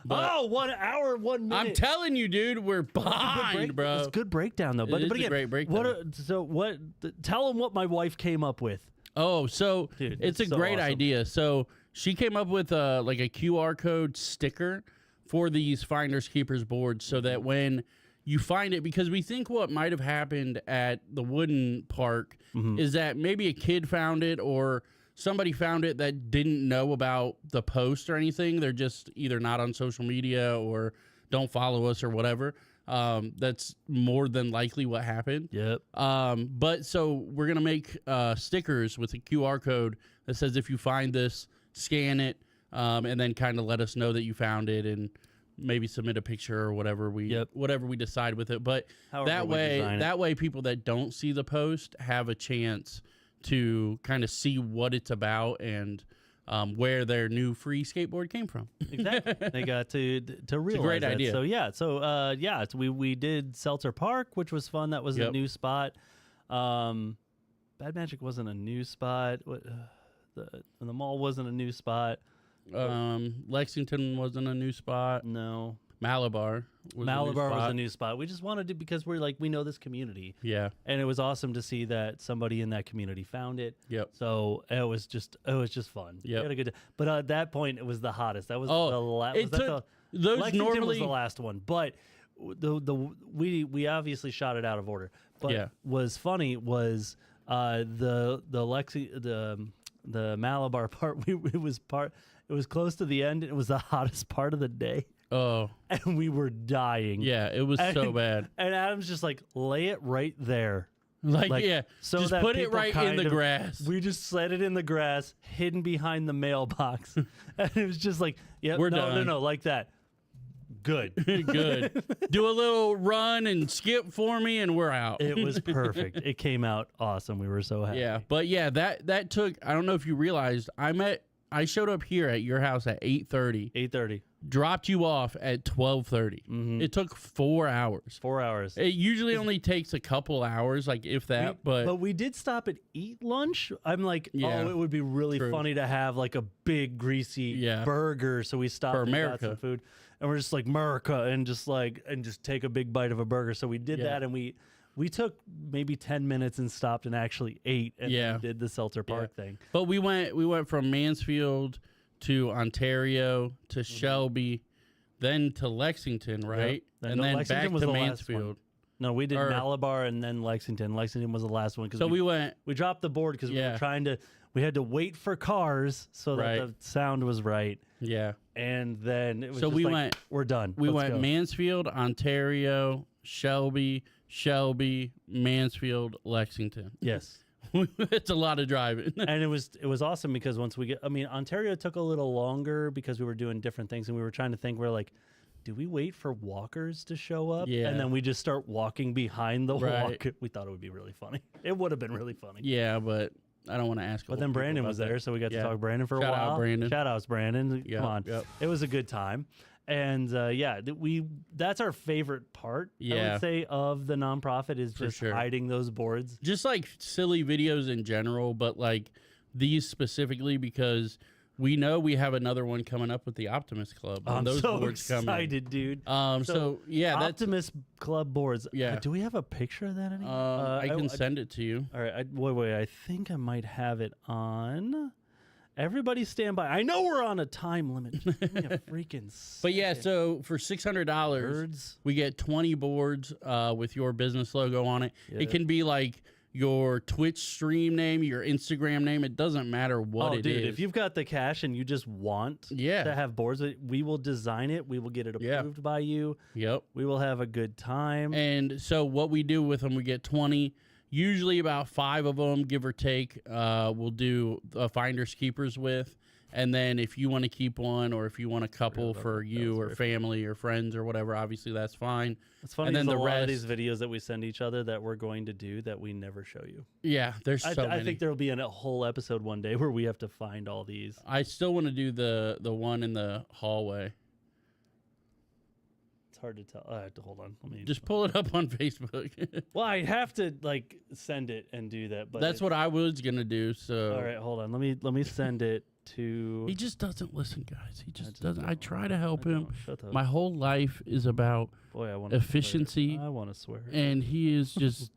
But Oh, 1 hour, 1 minute. I'm telling you, dude, we're behind, bro. It's a good breakdown though. But, is but a again, great breakdown. Tell them what my wife came up with. Oh, so Dude, it's a it's so great awesome. idea. So she came up with like a QR code sticker for these Finders Keepers boards so that when you find it, because we think what might have happened at the wooden park Mm-hmm. is that maybe a kid found it or somebody found it that didn't know about the post or anything. They're just either not on social media or don't follow us or whatever. That's more than likely what happened. Yep. But so we're gonna make stickers with a QR code that says if you find this, scan it, and then kind of let us know that you found it, and maybe submit a picture or whatever we decide with it. But However we design it. that way people that don't see the post have a chance to kind of see what it's about and where their new free skateboard came from. Exactly. They got to realize great that. idea. So we did Seltzer Park, which was fun. That was a new spot. Bad Magic wasn't a new spot. The mall wasn't a new spot. Lexington wasn't a new spot. No. Malabar was a new spot. We just wanted to, because we know this community. Yeah. And it was awesome to see that somebody in that community found it. Yep. So it was just fun. Yep. We had a good. But at that point, it was the hottest. That was those Lexington normally was the last one, but we obviously shot it out of order. But was funny was the Malabar part. It was close to the end. It was the hottest part of the day. Oh. And we were dying. Yeah, it was so bad. And Adam's just like, lay it right there. So just that put it people right in the grass. We just slid it in the grass, hidden behind the mailbox. And it was just like, We're done. No, like that. Good. Good. Do a little run and skip for me, and we're out. It was perfect. It came out awesome. We were so happy. Yeah, but that took. I don't know if you realized. I showed up here at your house at 8:30. 8:30. Dropped you off at 12:30. Mm-hmm. It took 4 hours. 4 hours. It usually only takes a couple hours, like if that. But we did stop and eat lunch. I'm like, it would be really funny to have like a big greasy burger. So we stopped and got some food, and we're just like America, and just take a big bite of a burger. So we did that, and we took maybe 10 minutes and stopped and actually ate and then did the Seltzer Park thing. But we went from Mansfield to Ontario to Shelby, then to Lexington, right? Yep. And then Lexington back was to the last Mansfield. one. No, we did Malabar and then Lexington. Lexington was the last one. So we dropped the board because we were we had to wait for cars so that the sound was right. Yeah. And then it was we're done. We Let's went go. Mansfield, Ontario, Shelby, Mansfield, Lexington. Yes. It's a lot of driving. And it was awesome because once Ontario took a little longer because we were doing different things, and we were trying to think, we're like, do we wait for walkers to show up? Yeah. And then we just start walking behind the walker. We thought it would be really funny. It would have been really funny. Yeah, but I don't want to ask. But then Brandon was there, so we got to talk to Brandon for a while. Shout out, Brandon. Shout outs, Brandon. Yep, Come on. yep. It was a good time. And that's our favorite part, I would say, of the nonprofit is just hiding those boards. Just like silly videos in general, but like these specifically because we know we have another one coming up with the Optimist Club. I'm those so boards excited, dude. That's Optimist Club boards. Yeah. Do we have a picture of that anymore? I can send it to you. All right. Wait. I think I might have it on. Everybody stand by. I know we're on a time limit. Just give me a freaking But yeah, second. so for $600, we get 20 boards with your business logo on it. Yeah. It can be like your Twitch stream name, your Instagram name. It doesn't matter what it is. If you've got the cash and you just want to have boards, we will design it. We will get it approved by you. Yep. We will have a good time. And so what we do with them, we get 20. Usually about 5 of them, give or take, we'll do finders keepers with. And then if you want to keep one or if you want a couple for you or family or friends or whatever, obviously that's fine. It's funny. And then the rest, lot of these videos that we send each other that we're going to do that we never show you. Yeah, there's so many. I think there will be a whole episode one day where we have to find all these. I still want to do the one in the hallway. Hard to tell. I have to hold on. Let me just pull it up on Facebook. Well, I have to send it and do that, but that's what I was gonna do. So all right, hold on. Let me send it to. He just doesn't listen, guys. He just doesn't. I try to help him. Shut up. My whole life is about efficiency. I want to swear. And he is just.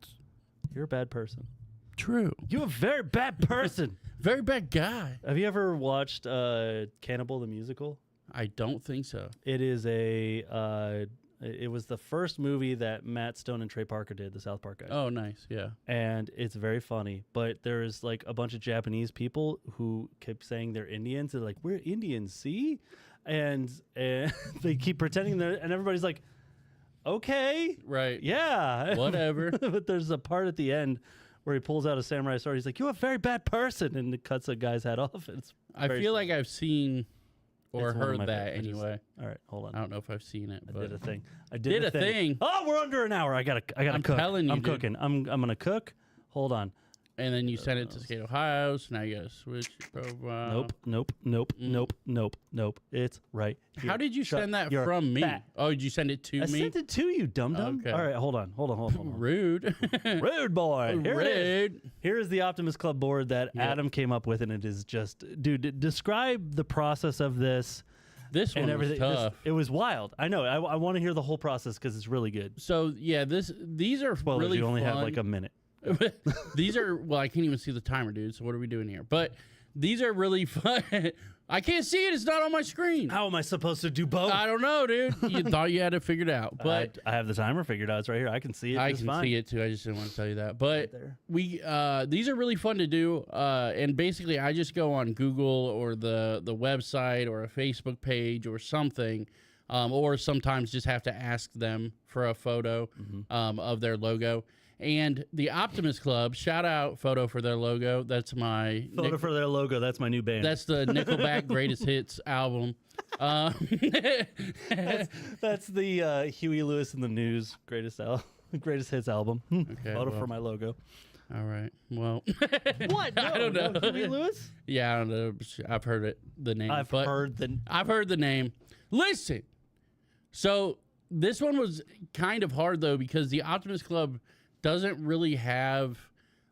You're a bad person. True. You're a very bad person. Very bad guy. Have you ever watched Cannibal the Musical? I don't think so. It is it was the first movie that Matt Stone and Trey Parker did, the South Park guys. Oh, nice. Yeah. And it's very funny, but there's a bunch of Japanese people who kept saying they're Indians. They're like, we're Indians, see? and they keep pretending and everybody's like, okay, Right. yeah, Whatever. But there's a part at the end where he pulls out a samurai sword. He's like, "You're a very bad person," and it cuts a guy's head off. It's I very feel funny. like I've seen or It's one of heard my that favorites. anyway. All right, hold on. I don't know if I've seen it, I but did a thing. I Did a thing. Oh, we're under an hour. I gotta I'm cook. telling you, I'm dude. cooking. I'm gonna cook. Hold on. and then you send it to Skate Ohio, so now you gotta switch your profile. Nope. It's right here. How did you Shut send that your from me? fat- Oh, did you send it to I me? sent it to you, dum dum. Okay. All right, hold on. Rude. Rude boy. Here it is. Rude. Here is the Optimus Club board that Yep. Adam came up with, and it is just, dude. Describe the process of this This one and was everything. tough. It was wild. I know. I want to hear the whole process because it's really good. So yeah, these are Spoilers. really you only have fun. like a minute. These are well, I can't even see the timer, dude. So what are we doing here? But these are really fun. I can't see it. It's not on my screen. How am I supposed to do both? I don't know, dude. You thought you had it figured out, but I have the timer figured out. It's right here. I can see it. I just can fine. see it too. I just didn't want to tell you that. But there. we these are really fun to do. And basically, I just go on Google or the website or a Facebook page or something, or sometimes just have to ask them for a photo of their logo. And the Optimus Club, shout out Photo for their logo. That's my Photo for their logo. That's my new band. that's the Nickelback Greatest Hits album. That's the Huey Lewis and the News greatest hits album. Okay, Photo well. for my logo. All right. Well, What? I don't know. Huey Lewis? Yeah, I don't know. I've heard it. The name. I've but heard the. I've heard the name. Listen. So this one was kind of hard though because the Optimus Club doesn't really have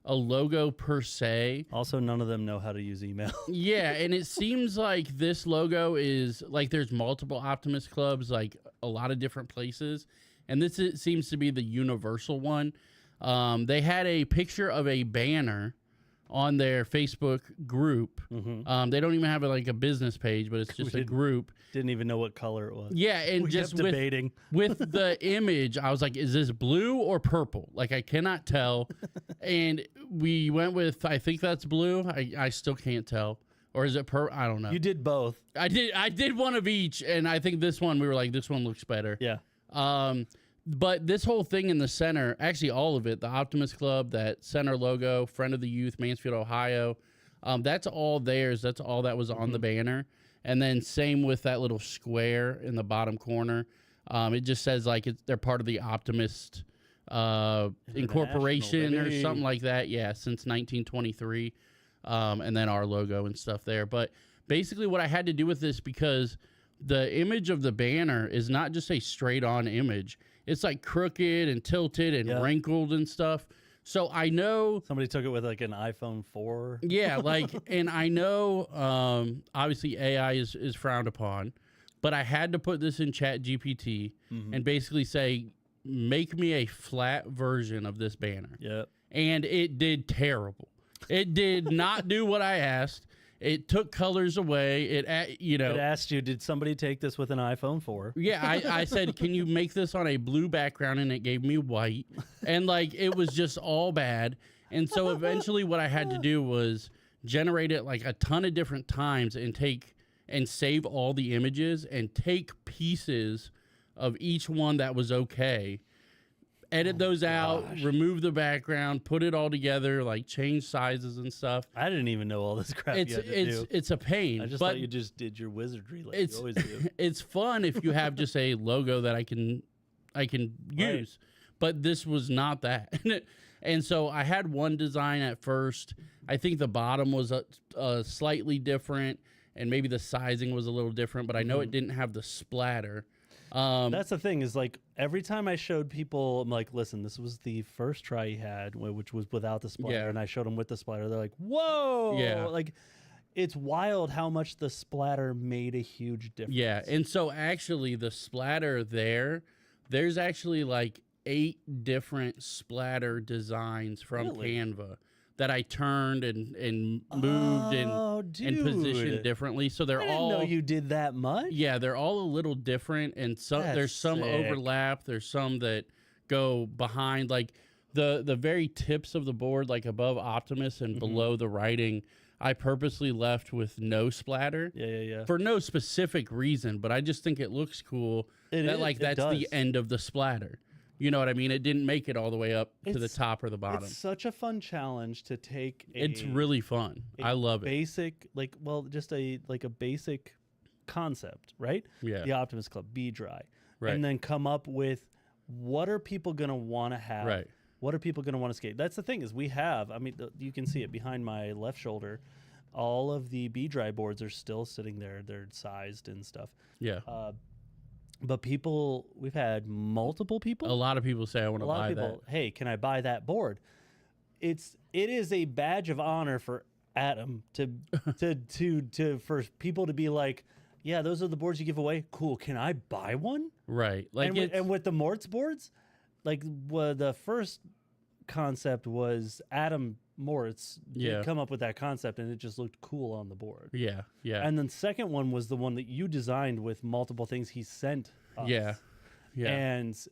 a logo per se. Also, none of them know how to use email. Yeah, and it seems like this logo is like there's multiple Optimus Clubs, like a lot of different places, and seems to be the universal one. They had a picture of a banner on their Facebook group. They don't even have like a business page, but it's just a didn't. group. Didn't even know what color it was. Yeah, and We just kept debating. with the image, I was like, is this blue or purple? Like, I cannot tell. And we went with, I think that's blue. I still can't tell. Or is it I don't know. You did both. I did one of each, and I think this one, we were like, this one looks better. Yeah. But this whole thing in the center, actually all of it, the Optimus Club, that center logo, Friend of the Youth, Mansfield, Ohio, that's all theirs. That's all that was on the banner. And then same with that little square in the bottom corner. It just says like they're part of the Optimist Incorporation or baby. something like that. Yeah, since 1923. And then our logo and stuff there. But basically what I had to do with this, because the image of the banner is not just a straight on image. It's like crooked and tilted and Yeah. wrinkled and stuff. So I know Somebody took it with like an iPhone 4. yeah, like, and I know, obviously AI is frowned upon, but I had to put this in Chat GPT and basically say, make me a flat version of this banner. Yep. And it did terrible. It did not do what I asked. It took colors away. It asked you, did somebody take this with an iPhone 4? Yeah, I said, can you make this on a blue background? And it gave me white. And like, it was just all bad. And so eventually what I had to do was generate it like a ton of different times and save all the images and take pieces of each one that was okay, edit those out, remove the background, put it all together, like change sizes and stuff. I didn't even know all this crap you had to do. It's a pain. I just but thought you just did your wizardry like you always do. it's fun if you have just a logo that I can use. But this was not that. And so I had one design at first. I think the bottom was slightly different, and maybe the sizing was a little different, but I know it didn't have the splatter. That's the thing is like every time I showed people, I'm like, listen, this was the first try he had, which was without the splatter, Yeah. and I showed him with the splatter. They're like, whoa, Yeah. like it's wild how much the splatter made a huge difference. Yeah, and so actually the splatter there's actually like 8 different splatter designs from Really? Canva that I turned and moved and positioned dude. differently. So they're I didn't all know you did that much. yeah, they're all a little different, and some That's there's some sick. overlap. There's some that go behind, like the very tips of the board, like above Optimus and below the writing. I purposely left with no splatter Yeah. for no specific reason, but I just think it looks cool It that's the does. end of the splatter. You know what I mean? It didn't make it all the way up to the It's- top or the bottom. It's such a fun challenge to take. It's really fun. I love it. Basic, just a basic concept, right? Yeah. The Optimus Club, be dry, Right. and then come up with what are people gonna want to have. Right. What are people gonna want to skate? That's the thing is we have. I mean, you can see it behind my left shoulder. All of the be dry boards are still sitting there. They're sized and stuff. Yeah. But people, we've had multiple people. A lot of people say I want A to lot buy of people, that. hey, can I buy that board? It is a badge of honor for Adam to for people to be like, yeah, those are the boards you give away. Cool. Can I buy one? Right. Like And with the Mortz boards, the first concept was Adam Moritz Yeah. did come up with that concept, and it just looked cool on the board. yeah. Yeah. And then second one was the one that you designed with multiple things he sent us. Yeah. Yeah. And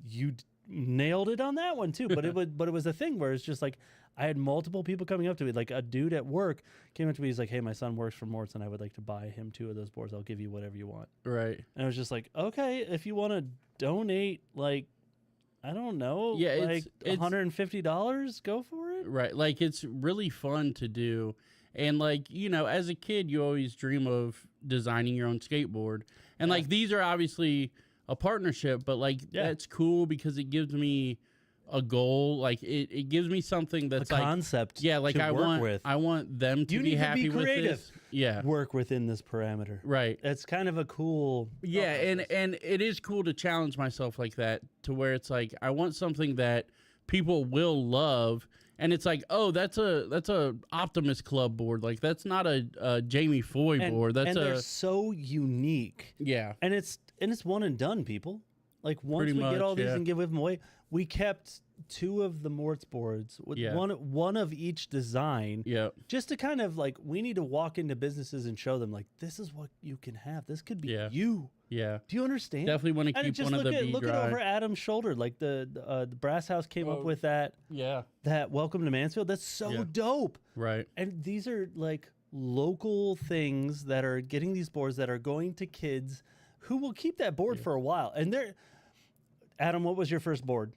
you nailed it on that one too. But it was a thing where it's just like I had multiple people coming up to me, like a dude at work came up to me. He's like, "Hey, my son works for Mortz, and I would like to buy him 2 of those boards. I'll give you whatever you want." right. And I was just like, "Okay, if you want to donate, like, I don't know, Yeah, like it's $150, go for it." Right. Like it's really fun to do. And like, you know, as a kid, you always dream of designing your own skateboard. And like these are obviously a partnership, but like Yeah. that's cool because it gives me a goal. Like it gives me something that's A like concept, yeah, like to I work want them to You be need to be happy with creative. this. Yeah. work within this parameter. Right. It's kind of a cool. Yeah, thought process. and it is cool to challenge myself like that to where it's like I want something that people will love, and it's like, oh, that's a Optimus Club board, like that's not a Jamie Foy board. That's and a they're so unique, yeah, and it's one and done, people. Like once Pretty we get all much, these yeah. and give them away, we kept 2 of the Mortz boards with Yeah. one of each design. yeah, Just to kind of like, we need to walk into businesses and show them like, this is what you can have. This could be Yeah. you. yeah. Do you understand? Definitely want to And keep just one of look the at B look at drive. over Adam's shoulder. Like the Brass House came up Oh. with that Yeah, Welcome to Mansfield. That's so Yeah. dope. right. And these are like local things that are getting these boards that are going to kids who will keep that board for a while. And they're Adam, what was your first board?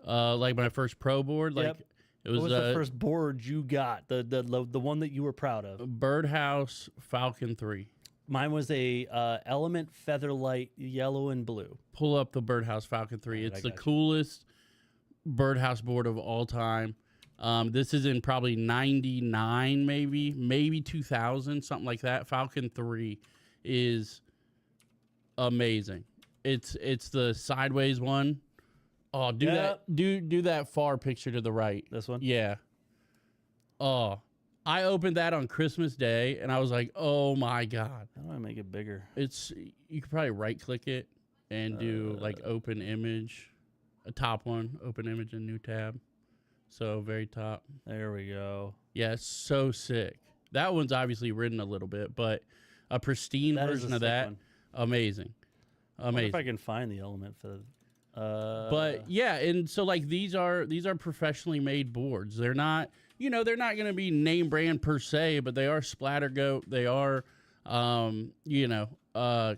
Like my first pro board, like Yep. it What was, was the first board you got? The one that you were proud of? Birdhouse Falcon 3. Mine was a Element Featherlight yellow and blue. Pull up the Birdhouse Falcon 3. Alright, It's I the got you. coolest birdhouse board of all time. This is in probably 99, maybe 2000, something like that. Falcon 3 is amazing. It's the sideways one. Oh, do that far picture to the right. This one? Yeah. Oh, I opened that on Christmas Day and I was like, "Oh my god." How do I make it bigger? It's you could probably right click it and do like open image, a top one, open image and new tab. So very top. There we go. Yeah, it's so sick. That one's obviously ridden a little bit, but a pristine That is a version of sick that, one. amazing. I wonder if Amazing. I can find the Element for But yeah, and so like these are professionally made boards. They're not, they're not going to be name brand per se, but they are Splattergoat. They are,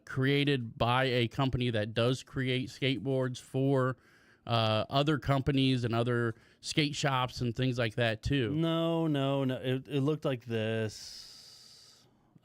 created by a company that does create skateboards for other companies and other skate shops and things like that too. No. It looked like this.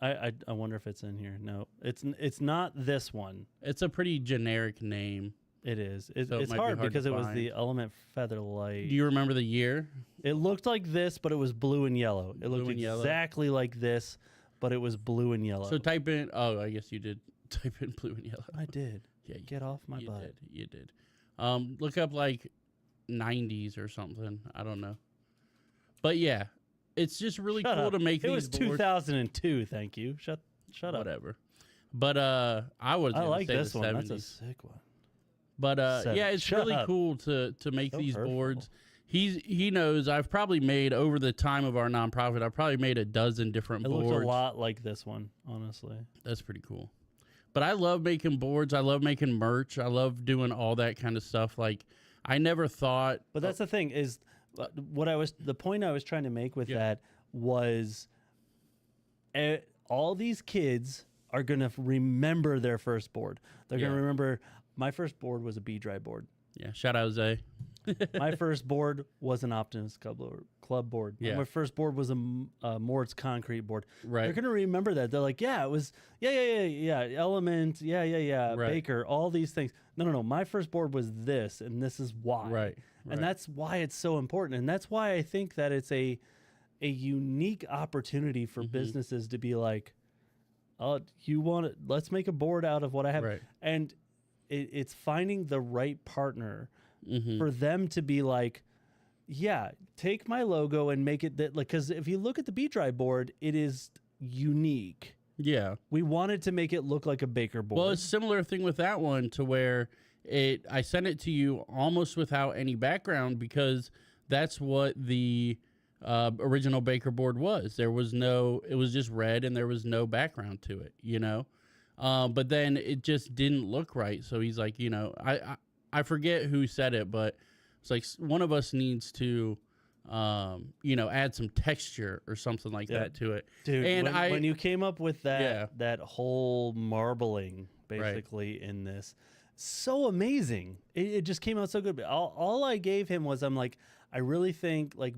I wonder if it's in here. No, it's not this one. It's a pretty generic name. It is. So it It's might be hard hard because to it was find. the Element Featherlight. Do you remember the year? It looked like this, but it was blue and yellow. It Blue looked and yellow. exactly like this, but it was blue and yellow. So type in. Oh, I guess you did type in blue and yellow. I did. Yeah, Get off my you butt. did. You did. Look up like 90s or something. I don't know. But yeah, it's just really Shut cool up. to make It these was boards. 2002. Thank you. Shut up. Whatever. But I was. I gonna like say this the one. 70s. That's a sick one. But yeah, it's Shut really up. cool to make So these hurtful. boards. He knows I've probably made over the time of our nonprofit. I've probably made a dozen different It boards. looked a lot like this one, honestly. That's pretty cool. But I love making boards. I love making merch. I love doing all that kind of stuff. Like I never thought. But that's the thing is, the point I was trying to make with Yeah. that was all these kids are going to remember their first board. They're going Yeah. to remember my first board was a B-Dry board. Yeah, shout out Zay. My first board was an Optimus Club board. Yeah. My first board was a Mort's concrete board. They're Right. going to remember that. They're like, yeah, it was, yeah, Element, yeah, Right. Baker, all these things. No. My first board was this, and this is why. Right. And that's why it's so important. And that's why I think that it's a unique opportunity for Mm-hmm. businesses to be like, oh, you want it? Let's make a board out of what I have. Right. And it's finding the right partner Mm-hmm. for them to be like, yeah, take my logo and make it that, like, because if you look at the B-Dry board, it is unique. Yeah. We wanted to make it look like a Baker board. Well, it's a similar thing with that one to where I sent it to you almost without any background because that's what the original Baker board was. It was just red and there was no background to it, you know? But then it just didn't look right. So he's like, you know, I forget who said it, but it's like one of us needs to, you know, add some texture or something like Yeah. that to it. Dude, and when you came up with that Yeah. that whole marbling basically in this, so amazing. It just came out so good. But all I gave him was, I'm like, I really think like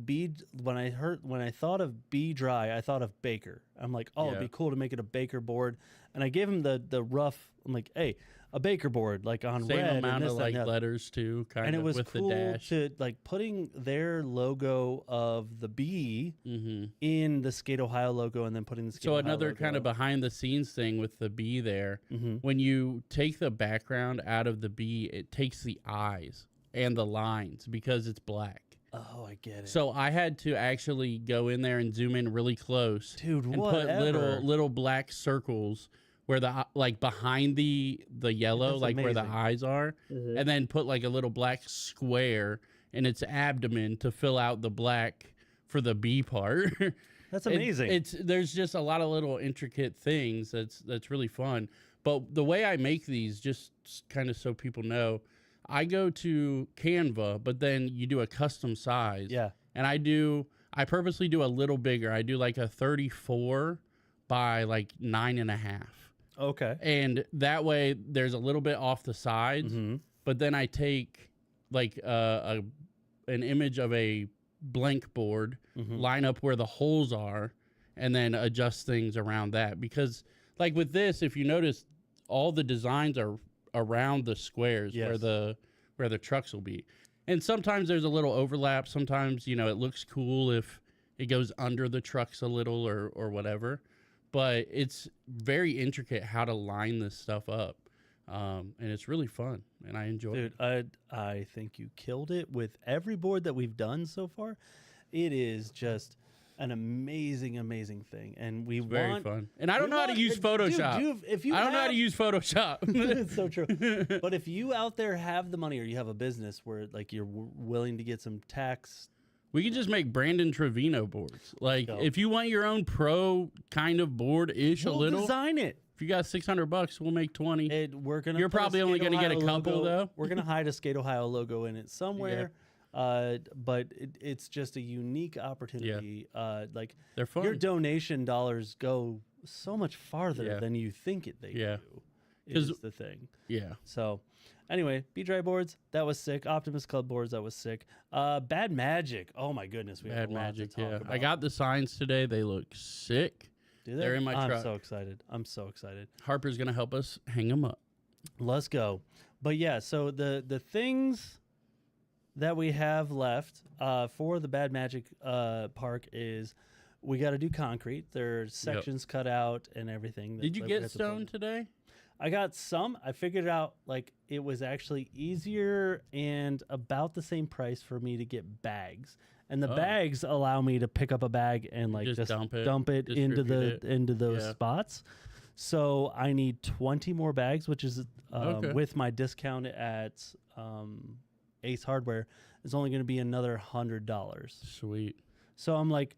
when I thought of B-Dry, I thought of Baker. I'm like, oh, it'd Yeah. be cool to make it a Baker board. And I gave him the rough. I'm like, hey, a Baker board, like on same red amount and this, of that, like and the other. letters too, kind And of it was with cool the dash. to like putting their logo of the B Mm-hmm. in the Skate Ohio logo, and then putting the Skate So Ohio another logo. kind of behind the scenes thing with the bee there, Mhm. when you take the background out of the bee, it takes the eyes and the lines because it's black. Oh, I get it. So I had to actually go in there and zoom in really close Dude, and whatever. put little black circles where the like behind the yellow, That's like where the amazing. eyes are, Mhm. and then put like a little black square in its abdomen to fill out the black for the bee part. That's amazing. There's just a lot of little intricate things that's really fun. But the way I make these, just kind of so people know, I go to Canva, but then you do a custom size. Yeah. And I purposely do a little bigger. I do like a 34 by like 9.5. Okay. And that way there's a little bit off the sides, Mm-hmm. but then I take like an image of a blank board, Mhm. line up where the holes are, and then adjust things around that. Because like with this, if you notice, all the designs are around the squares Yes. where the trucks will be. And sometimes there's a little overlap. Sometimes, you know, it looks cool if it goes under the trucks a little or whatever. But it's very intricate how to line this stuff up. And it's really fun, and I enjoy it. Dude, I think you killed it with every board that we've done so far. It is just an amazing thing, and we Very want. fun. And I don't we know how to want- use dude, Photoshop. if you I don't know how have- to use Photoshop. It's so true. But if you out there have the money, or you have a business where like you're willing to get some tax. We can just make Brandon Trevino boards. Like, go. if you want your own pro kind of board-ish a We'll little, design it. if you got $600, we'll make 20. We're gonna. You're put a probably only Skate gonna get a Ohio couple, logo. though. We're gonna hide a Skate Ohio logo in it somewhere. But it's just a unique opportunity. Like They're fun. your donation dollars go so much farther Yeah. than you think they Yeah. do. 'Cause- Is the thing. yeah. So, anyway, B-Dry boards, that was sick. Optimus Club boards, that was sick. Bad Magic, oh my goodness, we have Bad a lot Magic, to talk yeah. about. I got the signs today. They look sick. Do they're in my I'm truck. so excited. I'm so excited. Harper's going to help us hang them up. Let's go. But yeah, so the things that we have left for the Bad Magic Park is we got to do concrete. There's sections cut out and everything. Did you that we get have to put stone in. today? I got some. I figured out like it was actually easier and about the same price for me to get bags. And the Oh. bags allow me to pick up a bag and like Just dump it, into distribute into those Yeah. spots. So I need 20 more bags, which is Okay. with my discount at Ace Hardware is only going to be another $100. Sweet. So I'm like,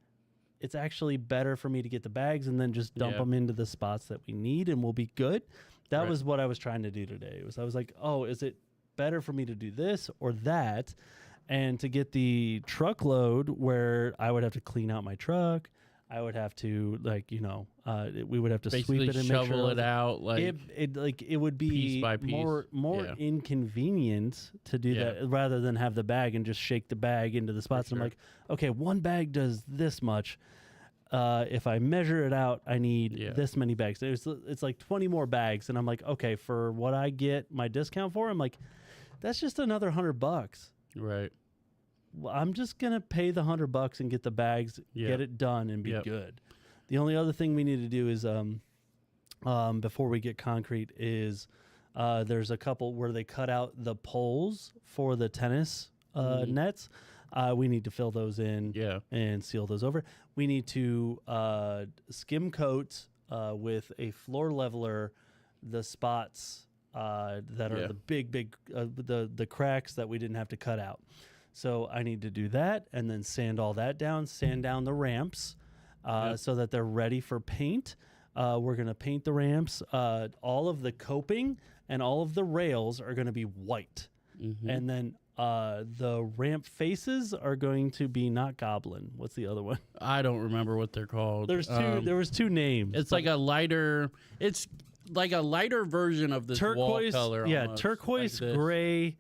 it's actually better for me to get the bags and then just dump Yeah. them into the spots that we need, and we'll be good. That Right. was what I was trying to do today. I was like, oh, is it better for me to do this or that? And to get the truckload where I would have to clean out my truck, I would have to we would have to Basically sweep it and make shovel sure it out like it would be piece by piece. more Yeah. inconvenient to do Yeah. that rather than have the bag and just shake the bag into the spots. sure. I'm like, okay, one bag does this much. If I measure it out, I need Yeah. this many bags. It's like 20 more bags, and I'm like, okay, for what I get my discount for, I'm like, that's just another $100. right. Well, I'm just gonna pay the $100 and get the bags, Yeah. get it done, and be Yep. good. The only other thing we need to do is before we get concrete is there's a couple where they cut out the poles for the tennis nets. We need to fill those in Yeah. and seal those over. We need to skim coat with a floor leveler the spots that are Yeah. the big the cracks that we didn't have to cut out. So I need to do that and then sand all that down, sand down the ramps Yep. so that they're ready for paint. We're going to paint the ramps. All of the coping and all of the rails are going to be white. Mhm. And then the ramp faces are going to be not goblin. What's the other one? I don't remember what they're called. There's two. There was two names. It's like a lighter. It's like a lighter version of this wall turquoise. color. Yeah, almost, turquoise like this. gray,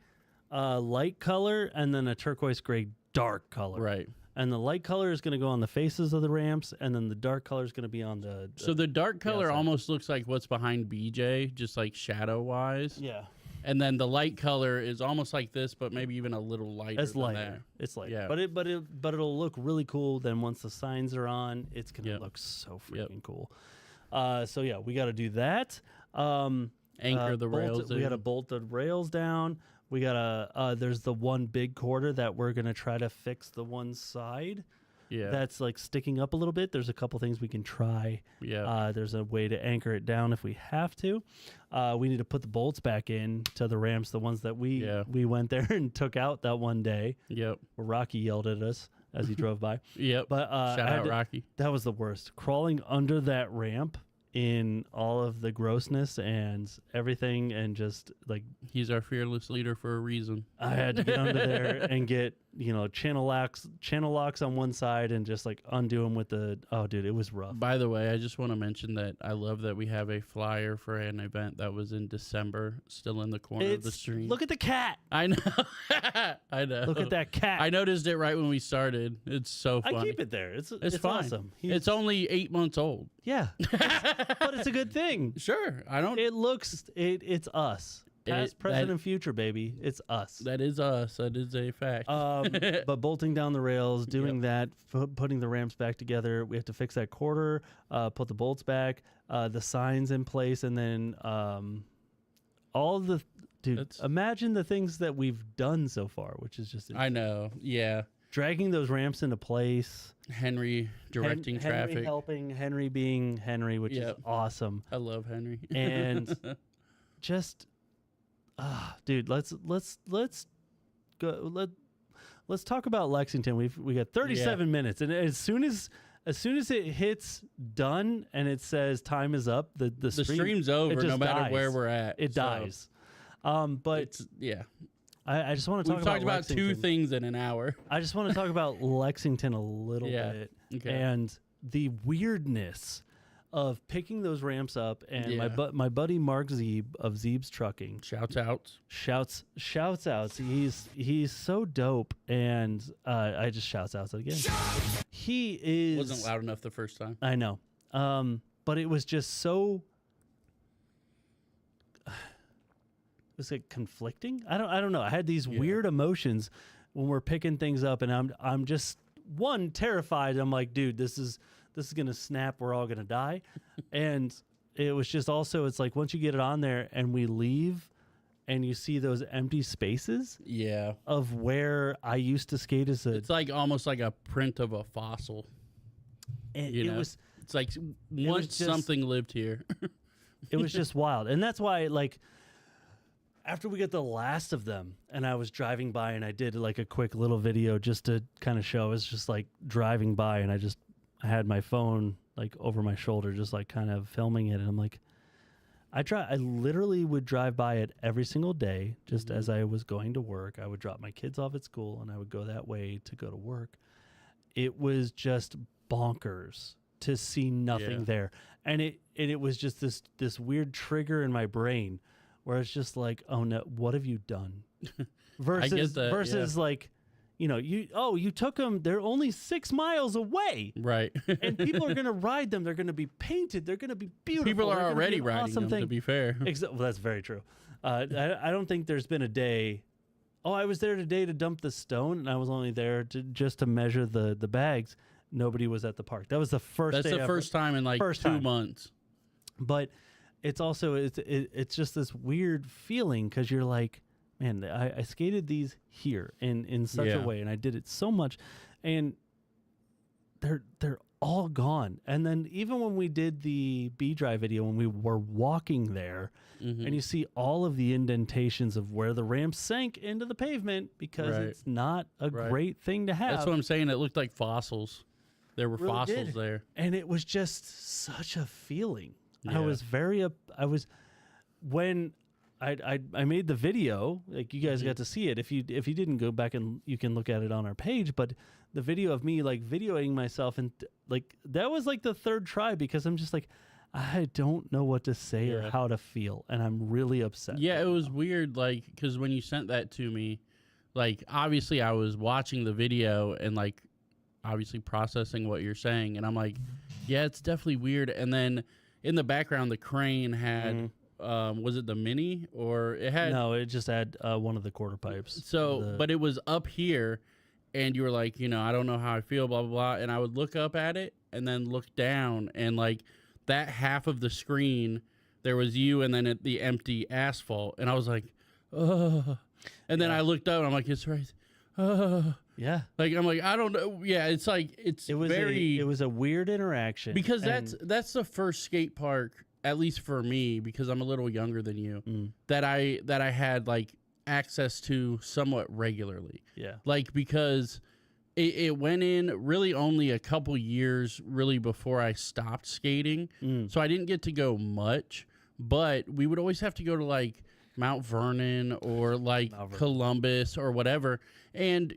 light color, and then a turquoise gray dark color. Right. And the light color is going to go on the faces of the ramps, and then the dark color is going to be on the. So the dark color outside. almost looks like what's behind BJ, just like shadow wise. yeah, And then the light color is almost like this, but maybe even a little lighter. it's than lighter. that. It's lighter. Yeah. But it'll look really cool. Then once the signs are on, it's going to Yep. look so Yep. freaking cool. So yeah, we got to do that. Anchor the rails. We got to in. bolt the rails down. We got to. There's the one big quarter that we're gonna try to fix the one side Yeah. that's like sticking up a little bit. There's a couple things we can try. yeah. There's a way to anchor it down if we have to. We need to put the bolts back in to the ramps, the ones that we Yeah. went there and took out that one day Yep. where Rocky yelled at us as he drove by. Yep. But Shout I had out to- Rocky. that was the worst. Crawling under that ramp in all of the grossness and everything, and just like He's our fearless leader for a reason. I had to get under there and get channel locks on one side and just like undo them with the. Oh, dude, it was rough. By the way, I just want to mention that I love that we have a flyer for an event that was in December, still in the corner of the stream. Look at the cat. I know. I know. Look at that cat. I noticed it right when we started. It's so funny. I keep it there. It's fine. awesome. It's only 8 months old. Yeah, but it's a good thing. Sure. I don't. It looks it's us. Past, present, and future, baby. It's us. That is us. That is a fact. But bolting down the rails, doing that, putting the ramps back together. We have to fix that quarter, put the bolts back, the signs in place, and then all of the. Dude, imagine the things that we've done so far, which is just I know. Yeah. dragging those ramps into place. Henry directing Henry traffic. helping, Henry being Henry, which is awesome. I love Henry. And just dude, let's go let's talk about Lexington. We got 37 minutes, and as soon as it hits done and it says time is up, the stream's over just no matter dies. where we're at. It so dies. But it's I just want to talk We've talked about Lexington. two things in an hour. I just want to talk about Lexington a little bit Okay. and the weirdness of picking those ramps up. And my buddy Mark Zeeb of Zeeb's Trucking Shouts out. shouts out. He's so dope, and I just shouts out again. He is Wasn't loud enough the first time. I know, but it was just so. Was it conflicting? I don't know. I had these weird emotions when we're picking things up, and I'm just terrified. I'm like, dude, this is gonna snap. We're all gonna die. And it was just also, it's like once you get it on there and we leave, and you see those empty spaces of where I used to skate as a. It's like almost like a print of a fossil. It was. It's like once something lived here. It was just wild, and that's why like. After we got the last of them, and I was driving by, and I did like a quick little video just to kind of show. I was just like driving by, and I had my phone like over my shoulder, just like kind of filming it. And I'm like, I literally would drive by it every single day, just as I was going to work. I would drop my kids off at school, and I would go that way to go to work. It was just bonkers to see nothing Yeah. there. And it was just this weird trigger in my brain where it's just like, oh no, what have you done? Versus that, versus like, you took them, they're only 6 miles away. Right. And people are going to ride them. They're going to be painted. They're going to be beautiful. People are They're gonna be already an riding awesome them, thing. to be fair. Well, that's very true. I don't think there's been a day. Oh, I was there today to dump the stone, and I was only there just to measure the bags. Nobody was at the park. That was the first. That's day the ever. first time in like First 2 time. months. But it's also it's just this weird feeling because you're like, man, I skated these here in such a Yeah. way, and I did it so much, and they're all gone. And then even when we did the B Drive video, when we were walking there, Mhm. and you see all of the indentations of where the ramp sank into the pavement because Right. it's not a Right. great thing to have. That's what I'm saying. It looked like fossils. There were Really fossils did. there. And it was just such a feeling. I Yeah. was very I was when I made the video, like you guys Mhm. got to see it. If you didn't, go back and you can look at it on our page, but the video of me like videoing myself, and like that was like the third try because I'm just like, I don't know what to say or Yeah. how to feel, and I'm really upset. Yeah, right it was now. weird, like, because when you sent that to me, like, obviously I was watching the video and, like, obviously processing what you're saying, and I'm like, yeah, it's definitely weird. And then in the background, the crane had, was it the Mini, or it had, No, it just had one of the quarter pipes. so, but it was up here, and you were like, I don't know how I feel, blah, blah, blah, and I would look up at it and then look down, and, like, that half of the screen, there was you and then the empty asphalt. And I was like, oh. And then Yeah. I looked up and I'm like, it's right. Yeah, Like, I'm like, I don't know. Yeah, it's like, it's it was very, it was a weird interaction because and- that's the first skate park, at least for me, because I'm a little younger than you, that I had like access to somewhat regularly. yeah. Like, because it went in really only a couple years really before I stopped skating. So I didn't get to go much, but we would always have to go to like Mount Vernon or like Mount Vernon. Columbus or whatever. And,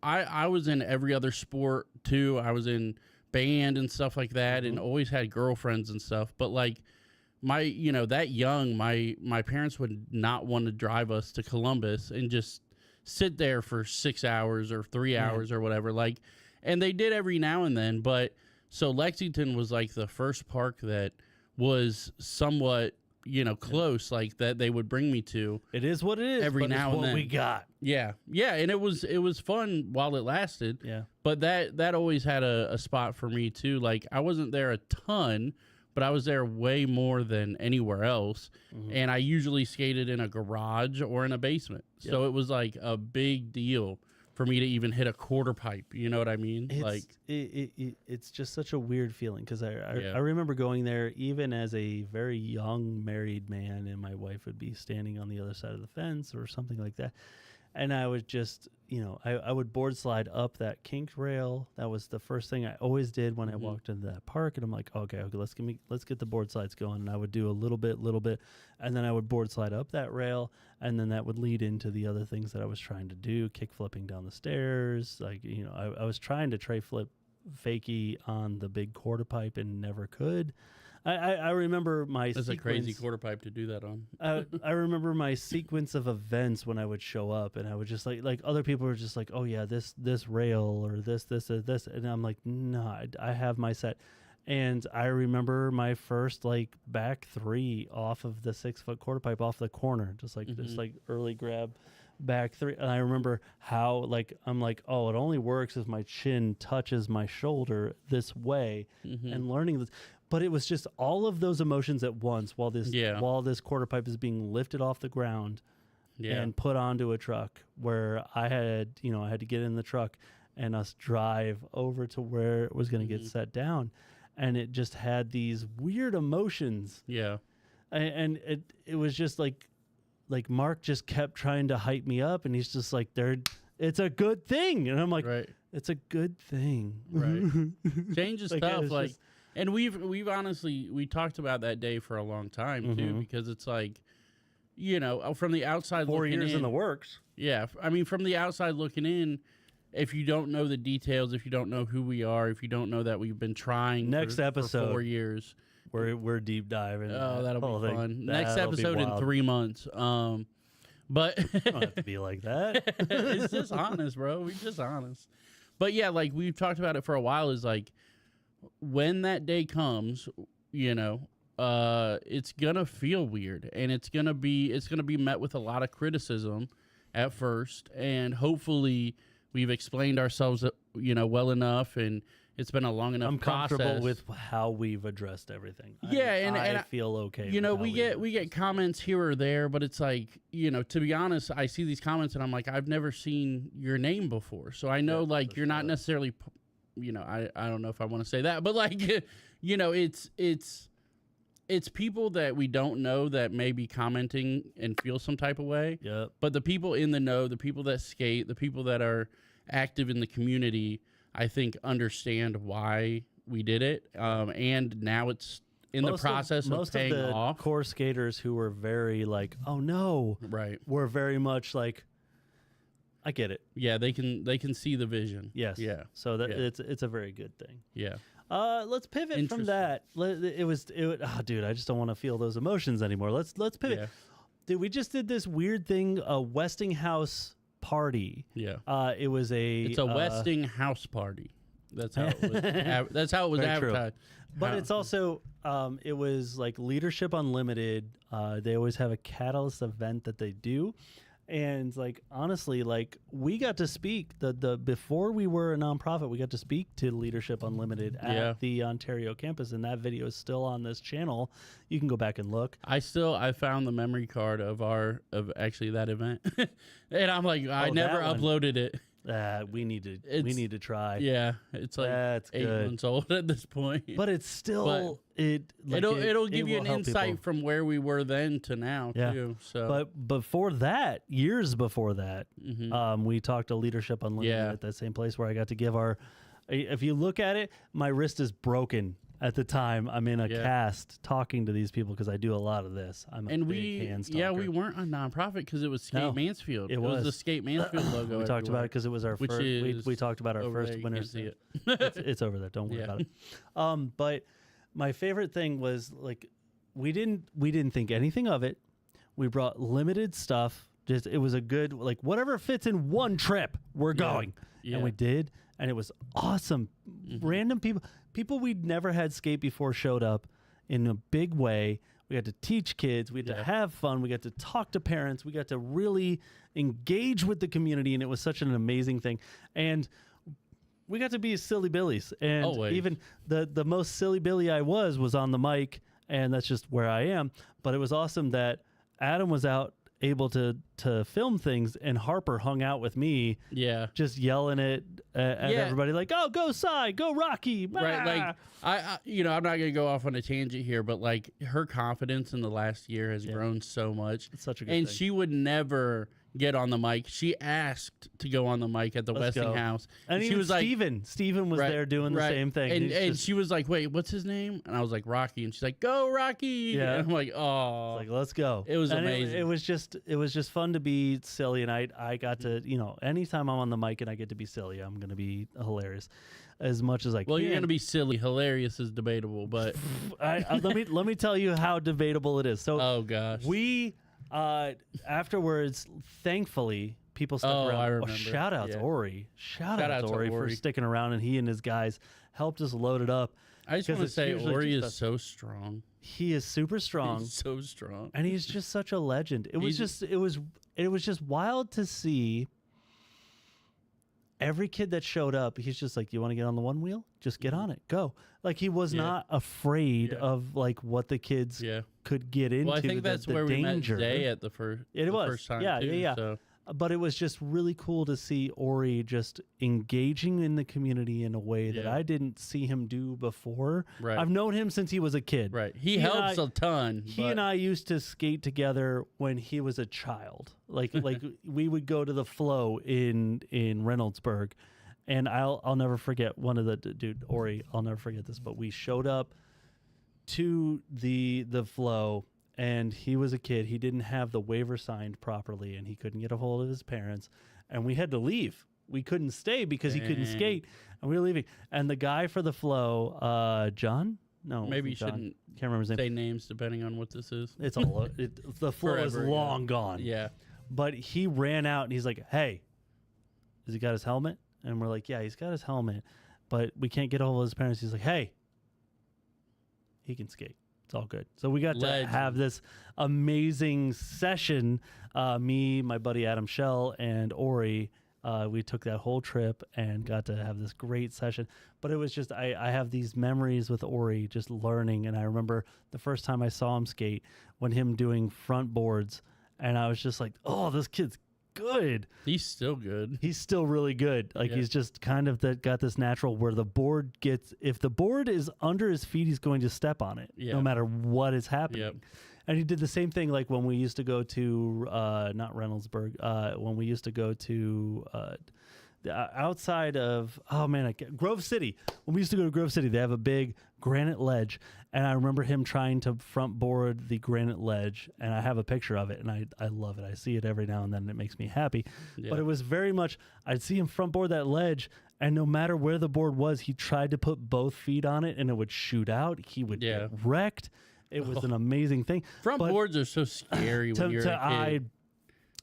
I was in every other sport too. I was in band and stuff like that, and always had girlfriends and stuff. But like my, that young, my parents would not want to drive us to Columbus and just sit there for 6 hours or 3 hours or whatever. Like, and they did every now and then. But so Lexington was like the first park that was somewhat, close, like that they would bring me to. It is what it is. Every but now it's and what then. we got. Yeah. Yeah. And it was fun while it lasted. Yeah. But that always had a spot for me too. Like, I wasn't there a ton, but I was there way more than anywhere else. And I usually skated in a garage or in a basement. So it was like a big deal for me to even hit a quarter pipe. You know what I mean? It's just such a weird feeling because I Yeah. remember going there even as a very young married man, and my wife would be standing on the other side of the fence or something like that, and I would just I would board slide up that kink rail. That was the first thing I always did when I walked into that park, and I'm like, okay, let's get the board slides going, and I would do a little bit, and then I would board slide up that rail, and then that would lead into the other things that I was trying to do, kick flipping down the stairs. Like, I was trying to tray flip fakie on the big quarter pipe and never could. I remember my That's a sequence, crazy quarter pipe to do that on. I remember my sequence of events when I would show up, and I would just like other people were just like, oh yeah, this rail or this, and I'm like, no, I have my set. And I remember my first like back three off of the 6 foot quarter pipe off the corner, just like early grab back three. And I remember how like I'm like, oh, it only works if my chin touches my shoulder this way, and learning this. But it was just all of those emotions at once while this quarter pipe is being lifted off the ground and put onto a truck, where I had to get in the truck and us drive over to where it was going to get set down. And it just had these weird emotions. Yeah. And it was just like Mark just kept trying to hype me up, and he's just like, it's a good thing. And I'm like, Right. it's a good thing. Right. Change is Like, tough. it's Like, just- and we've honestly, we talked about that day for a long time too, because it's like, from the outside 4 looking years in the works. Yeah. I mean, from the outside looking in, if you don't know the details, if you don't know who we are, if you don't know that we've been trying Next for episode. 4 years. We're deep diving. Oh, that'll whole be thing. fun. Next That'll be episode in wild. 3 months. But You don't have to be like that. it's just honest, bro. We just honest. But yeah, like we've talked about it for a while, is like when that day comes, you know, it's gonna feel weird, and it's gonna be met with a lot of criticism at first, and hopefully we've explained ourselves, you know, well enough, and it's been a long enough I'm comfortable process. with how we've addressed everything. Yeah, and I feel okay. You know, with how we get comments here or there, but it's like, you know, to be honest, I see these comments and I'm like, I've never seen your name before, so I know Yeah, like for you're not sure. necessarily, you know, I don't know if I want to say that, but like, you know, it's people that we don't know that may be commenting and feel some type of way. Yep. But the people in the know, the people that skate, the people that are active in the community, I think understand why we did it. And now it's in the process of most paying of the off. core skaters who were very like, oh no, Right. were very much like, I get it. Yeah, they can see the vision. Yes. Yeah. So that Yeah. it's a very good thing. Yeah. Let's pivot from Interesting. that. Dude, I just don't want to feel those emotions anymore. Let's pivot. Yeah. Dude, we just did this weird thing, a Westinghouse party. Yeah. It was It's a Westing house party. That's how it was. That's how it was Very true. advertised. But How- it's also it was like Leadership Unlimited. They always have a Catalyst event that they do, and like honestly, like we got to speak the before we were a nonprofit, we got to speak to Leadership Unlimited at Yeah. the Ontario campus, and that video is still on this channel. You can go back and look. I found the memory card of actually that event, and I'm like, I Oh, never that one. uploaded it. We need It's- to try. Yeah, it's like That's 8 good. months old at this point. But it's still it'll give you will an help insight people. from where we were then to now Yeah. too. So, But before that, years before that, mhm. we talked to Leadership Unlimited Yeah. at that same place where I got to give our. If you look at it, my wrist is broken at the time. I'm in a Yeah. cast talking to these people because I do a lot of this. I'm a and big hands we talker. weren't a nonprofit because it was Skate No, Mansfield. it was the was. Skate Mansfield logo. We talked about everywhere. it because it was our Which first. is We talked about our over first there, you winners. can't see it. It's over there. Don't worry Yeah. about it. But my favorite thing was like we didn't think anything of it. We brought limited stuff. Just it was a good like whatever fits in one trip. We're going, Yeah. and we did, and it was awesome. Random people we'd never had skate before showed up in a big way. We got to teach kids. We got to Yeah. have fun. We got to talk to parents. We got to really engage with the community, and it was such an amazing thing. And we got to be silly billies, and Always. even the most silly billy I was on the mic, and that's just where I am. But it was awesome that Adam was out able to film things, and Harper hung out with me, Yeah. just yelling at Yeah. everybody like, "Oh, go Cy, go Rocky!" Right, ah." like I, you know, I'm not gonna go off on a tangent here, but like her confidence in the last year has grown so much, It's such a good and thing. she would never get on the mic. She asked to go on the mic at the Let's go. Westinghouse, And she even was like, Steven was right, there doing the right. same thing, and He's and just she was like, "Wait, what's his name?" And I was like, "Rocky," and she's like, "Go Rocky!" Yeah. and I'm like, "Oh, like, let's go. It was And amazing. It was just fun to be silly, and I got to, anytime I'm on the mic and I get to be silly, I'm gonna be hilarious as much as I well, can. you're gonna be silly. Hilarious is debatable, but let me tell you how debatable it is. So oh gosh, we afterwards, thankfully, people stuck Oh, around. I remember. Shout out to Yeah. Ori. Shout Shout out out to to Ori for Ori. sticking around, and he and his guys helped us load it up. I just 'cause want to it's say usually Ori just is so strong. He is super strong. He's so strong. And he's just such a legend. It was just wild to see every kid that showed up. He's just like, you want to get on the one wheel? Just get on it. Go. Like he was Yeah. not afraid Yeah. of like what the kids Yeah. could get into. Well, I think that's the where we danger. met Zay at the first. It the was. first time. Yeah, too, yeah, yeah. So But it was just really cool to see Ori just engaging in the community in a way that Yeah. I didn't see him do before. Right. I've known him since he was a kid. right, he and helps I- a ton. He but and I used to skate together when he was a child. Like we would go to the Flow in Reynoldsburg, and I'll never forget one of the dude Ori. I'll never forget this. But we showed up to the Flow, and he was a kid. He didn't have the waiver signed properly, and he couldn't get a hold of his parents, and we had to leave. we couldn't stay because he couldn't Dang. skate, and we were leaving. And the guy for the flow, John, no, it Maybe you wasn't John. shouldn't Can't remember his name. say names depending on what this is. It's all the flow is Forever, yeah. long gone. Yeah. But he ran out and he's like, "Hey, has he got his helmet?" And we're like, "Yeah, he's got his helmet, but we can't get all of his parents." He's like, "Hey, he can skate. It's all good." So we got Legend. to have this amazing session. Me, my buddy Adam Shell, and Ori. We took that whole trip and got to have this great session. But it was just, I have these memories with Ori just learning. And I remember the first time I saw him skate, when him doing front boards. And I was just like, oh, this kid's good. He's still good. He's still really good. Like Yeah. he's just kind of got this natural where the board gets, if the board is under his feet, he's going to step on it Yeah. no matter what is happening. Yep. And he did the same thing like when we used to go to, not Reynoldsburg, when we used to go to outside of, Grove City. When we used to go to Grove City, they have a big granite ledge. And I remember him trying to front board the granite ledge. And I have a picture of it. And I love it. I see it every now and then. And it makes me happy. Yeah. But it was very much, I'd see him front board that ledge. And no matter where the board was, he tried to put both feet on it and it would shoot out. He would Yeah. get wrecked. It was an amazing thing. Front But boards are so scary when you're a kid.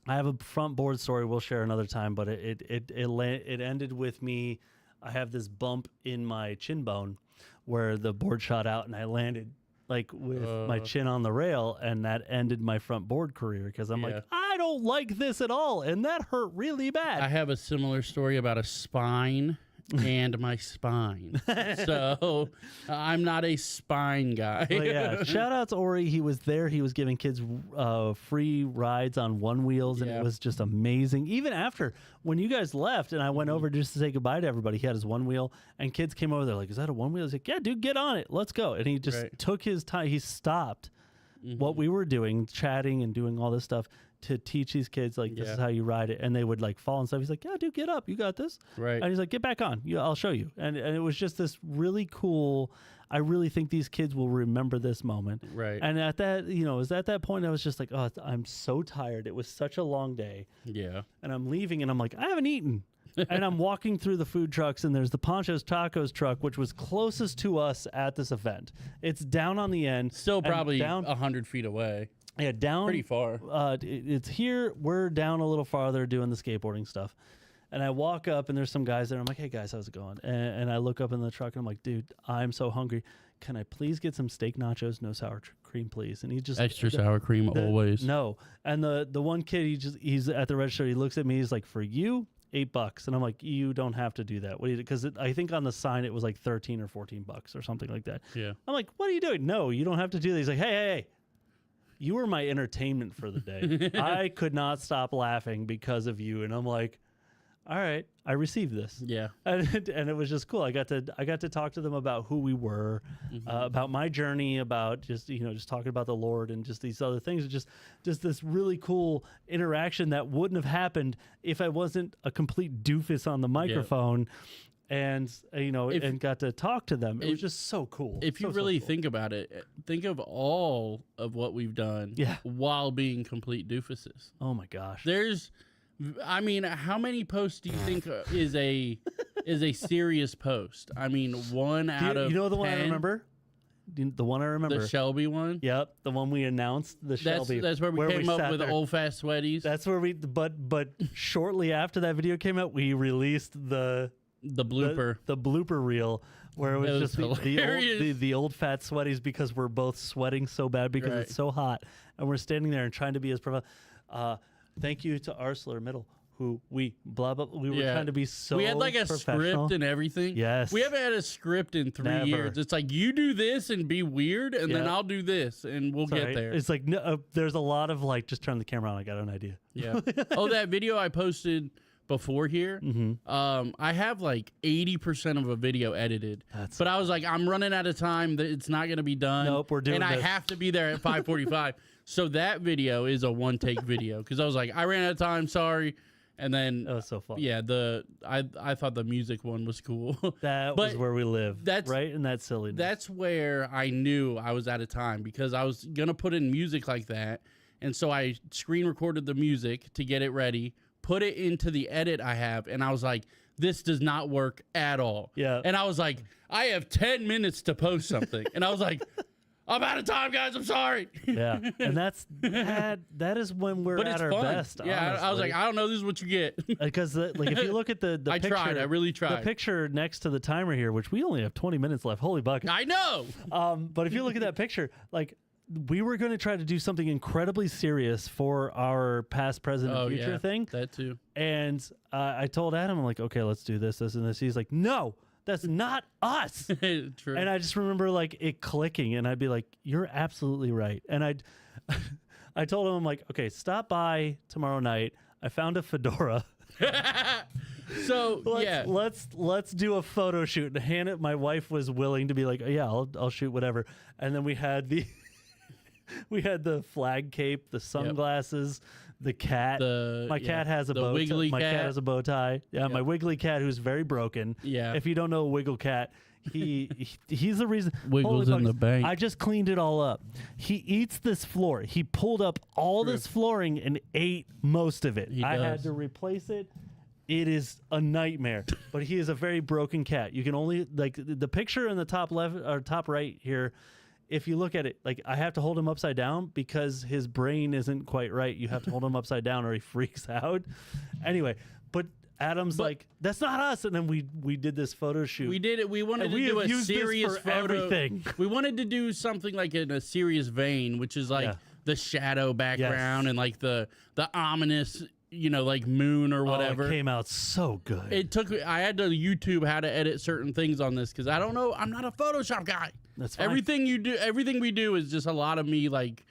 I have a front board story we'll share another time, but it ended with me. I have this bump in my chin bone where the board shot out and I landed like with my chin on the rail, and that ended my front board career because I'm Yeah. like, I don't like this at all, and that hurt really bad. I have a similar story about a spine and my spine. So I'm not a spine guy. But yeah, shout out to Ori. He was there. He was giving kids free rides on one wheels, and Yeah. it was just amazing. Even after when you guys left, and I went over just to say goodbye to everybody, he had his one wheel, and kids came over. They're like, "Is that a one wheel?" He's like, "Yeah, dude, get on it. Let's go." And he just Right. took his time. He stopped what we were doing, chatting and doing all this stuff, to teach these kids like this Yeah. is how you ride it, and they would like fall and stuff. He's like, "Yeah, dude, get up. You got this." Right. And he's like, "Get back on. Yeah, I'll show you." And it was just this really cool. I really think these kids will remember this moment. Right. And at that, it was at that point I was just like, "Oh, I'm so tired. It was such a long day." Yeah. And I'm leaving, and I'm like, "I haven't eaten." And I'm walking through the food trucks, and there's the Poncho's Tacos truck, which was closest to us at this event. It's down on the end. Still and probably down. 100 feet away. Yeah, down Pretty far. It's here. We're down a little farther doing the skateboarding stuff. And I walk up and there's some guys there. I'm like, "Hey guys, how's it going?" And I look up in the truck and I'm like, "Dude, I'm so hungry. Can I please get some steak nachos, no sour cream, please?" And he just Extra sour cream always. No. And the one kid, he's at the register. He looks at me. He's like, "For you, $8." And I'm like, "You don't have to do that." What do you? Because I think on the sign it was like $13 or $14 or something like that. Yeah. I'm like, "What are you doing?" "No, you don't have to do that." He's like, "Hey. You were my entertainment for the day. I could not stop laughing because of you." And I'm like, "All right, I received this." Yeah. And it was just cool. I got to talk to them about who we were, about my journey, about just talking about the Lord and just these other things. Just this really cool interaction that wouldn't have happened if I wasn't a complete doofus on the microphone. And and got to talk to them. It was just so cool. If you So really cool. think about it, think of all of what we've done Yeah. while being complete doofuses. Oh my gosh. How many posts do you think is a serious post? I mean, one out of You know the one I 10? remember? The one I remember. The Shelby one? Yep, the one we announced, the Shelby. That's where we came up sat with there. Old Fast Sweaties. That's where but shortly after that video came out, we released the blooper. the blooper reel where it was, That was just hilarious. the old fat sweaties because we're both sweating so bad because Right. it's so hot, and we're standing there and trying to be as professional. Thank you to ArcelorMittal, who we were Yeah. trying to be so. We had like a professional. script and everything. Yes. We haven't had a script in 3 Never. years. It's like, you do this and be weird, and then Yeah. I'll do this, and we'll get Sorry. there. It's like no, there's a lot of like just turn the camera on. I got an idea. Yeah. Oh, that video I posted before here. I have like 80% of a video edited, but I was like, I'm running out of time. It's not going to be done. Nope, we're doing and this. I have to be there at 5:45. So that video is a one take video because I was like, I ran out of time. Sorry. And then That was so fun. yeah, I thought the music one was cool. That But was where we live. that's- right in that silliness. That's where I knew I was out of time because I was gonna put in music like that, and so I screen recorded the music to get it ready, put it into the edit I have, and I was like, this does not work at all. Yeah. And I was like, I have 10 minutes to post something. And I was like, I'm out of time, guys. I'm sorry. Yeah, and that is when we're But at it's our fun. best. Yeah, I was like, I don't know. This is what you get. because like if you look at the I picture, tried. I really tried. The picture next to the timer here, which we only have 20 minutes left. Holy bucket! I know. But if you look at that picture, like we were going to try to do something incredibly serious for our past, present, and future thing. That too. And I told Adam, I'm like, okay, let's do this, and this. He's like, no, that's not us. True. And I just remember like it clicking, and I'd be like, "You're absolutely right." And I told him, I'm like, "Okay, stop by tomorrow night. I found a fedora. So let's do a photo shoot." And Hannah, my wife, was willing to be like, "Yeah, I'll shoot whatever." And then we had the flag cape, the sunglasses, the cat. My cat has a bow. Wiggly my cat cat has a bow tie. Yeah, my wiggly cat, who's very broken. Yeah. If you don't know a wiggle cat, he's the reason. Wiggles Holy in the buckets, bank. I just cleaned it all up. He eats this floor. He pulled up all this flooring and ate most of it. I had does. to replace it. It is a nightmare. But he is a very broken cat. You can only like the picture in the top left or top right here. If you look at it, like I have to hold him upside down because his brain isn't quite right. You have to hold him upside down or he freaks out. Anyway, but Adam's like, that's not us. And then we did this photo shoot. We did it. We wanted And to we do have a used this serious for photo. everything. We wanted to do something like in a serious vein, which is like Yeah. the shadow background Yes. and like the ominous, like moon or whatever. Oh, it came out so good. It took. I had to YouTube how to edit certain things on this because I don't know. I'm not a Photoshop guy. That's fine. Everything we do is just a lot of me like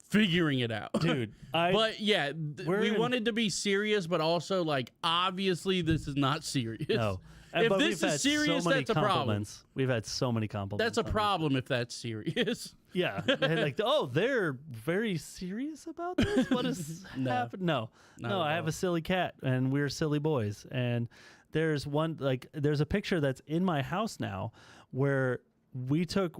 figuring it out, Dude, But yeah, we in- wanted to be serious, but also like obviously this is not serious. No. If But this we've is had serious, so many that's a problem. compliments. We've had so many compliments. That's a on this. problem if that's serious. Yeah. And like, oh, they're very serious about this? What is happening? No. Not No, at I have all. a silly cat and we're silly boys. And there's there's a picture that's in my house now where we took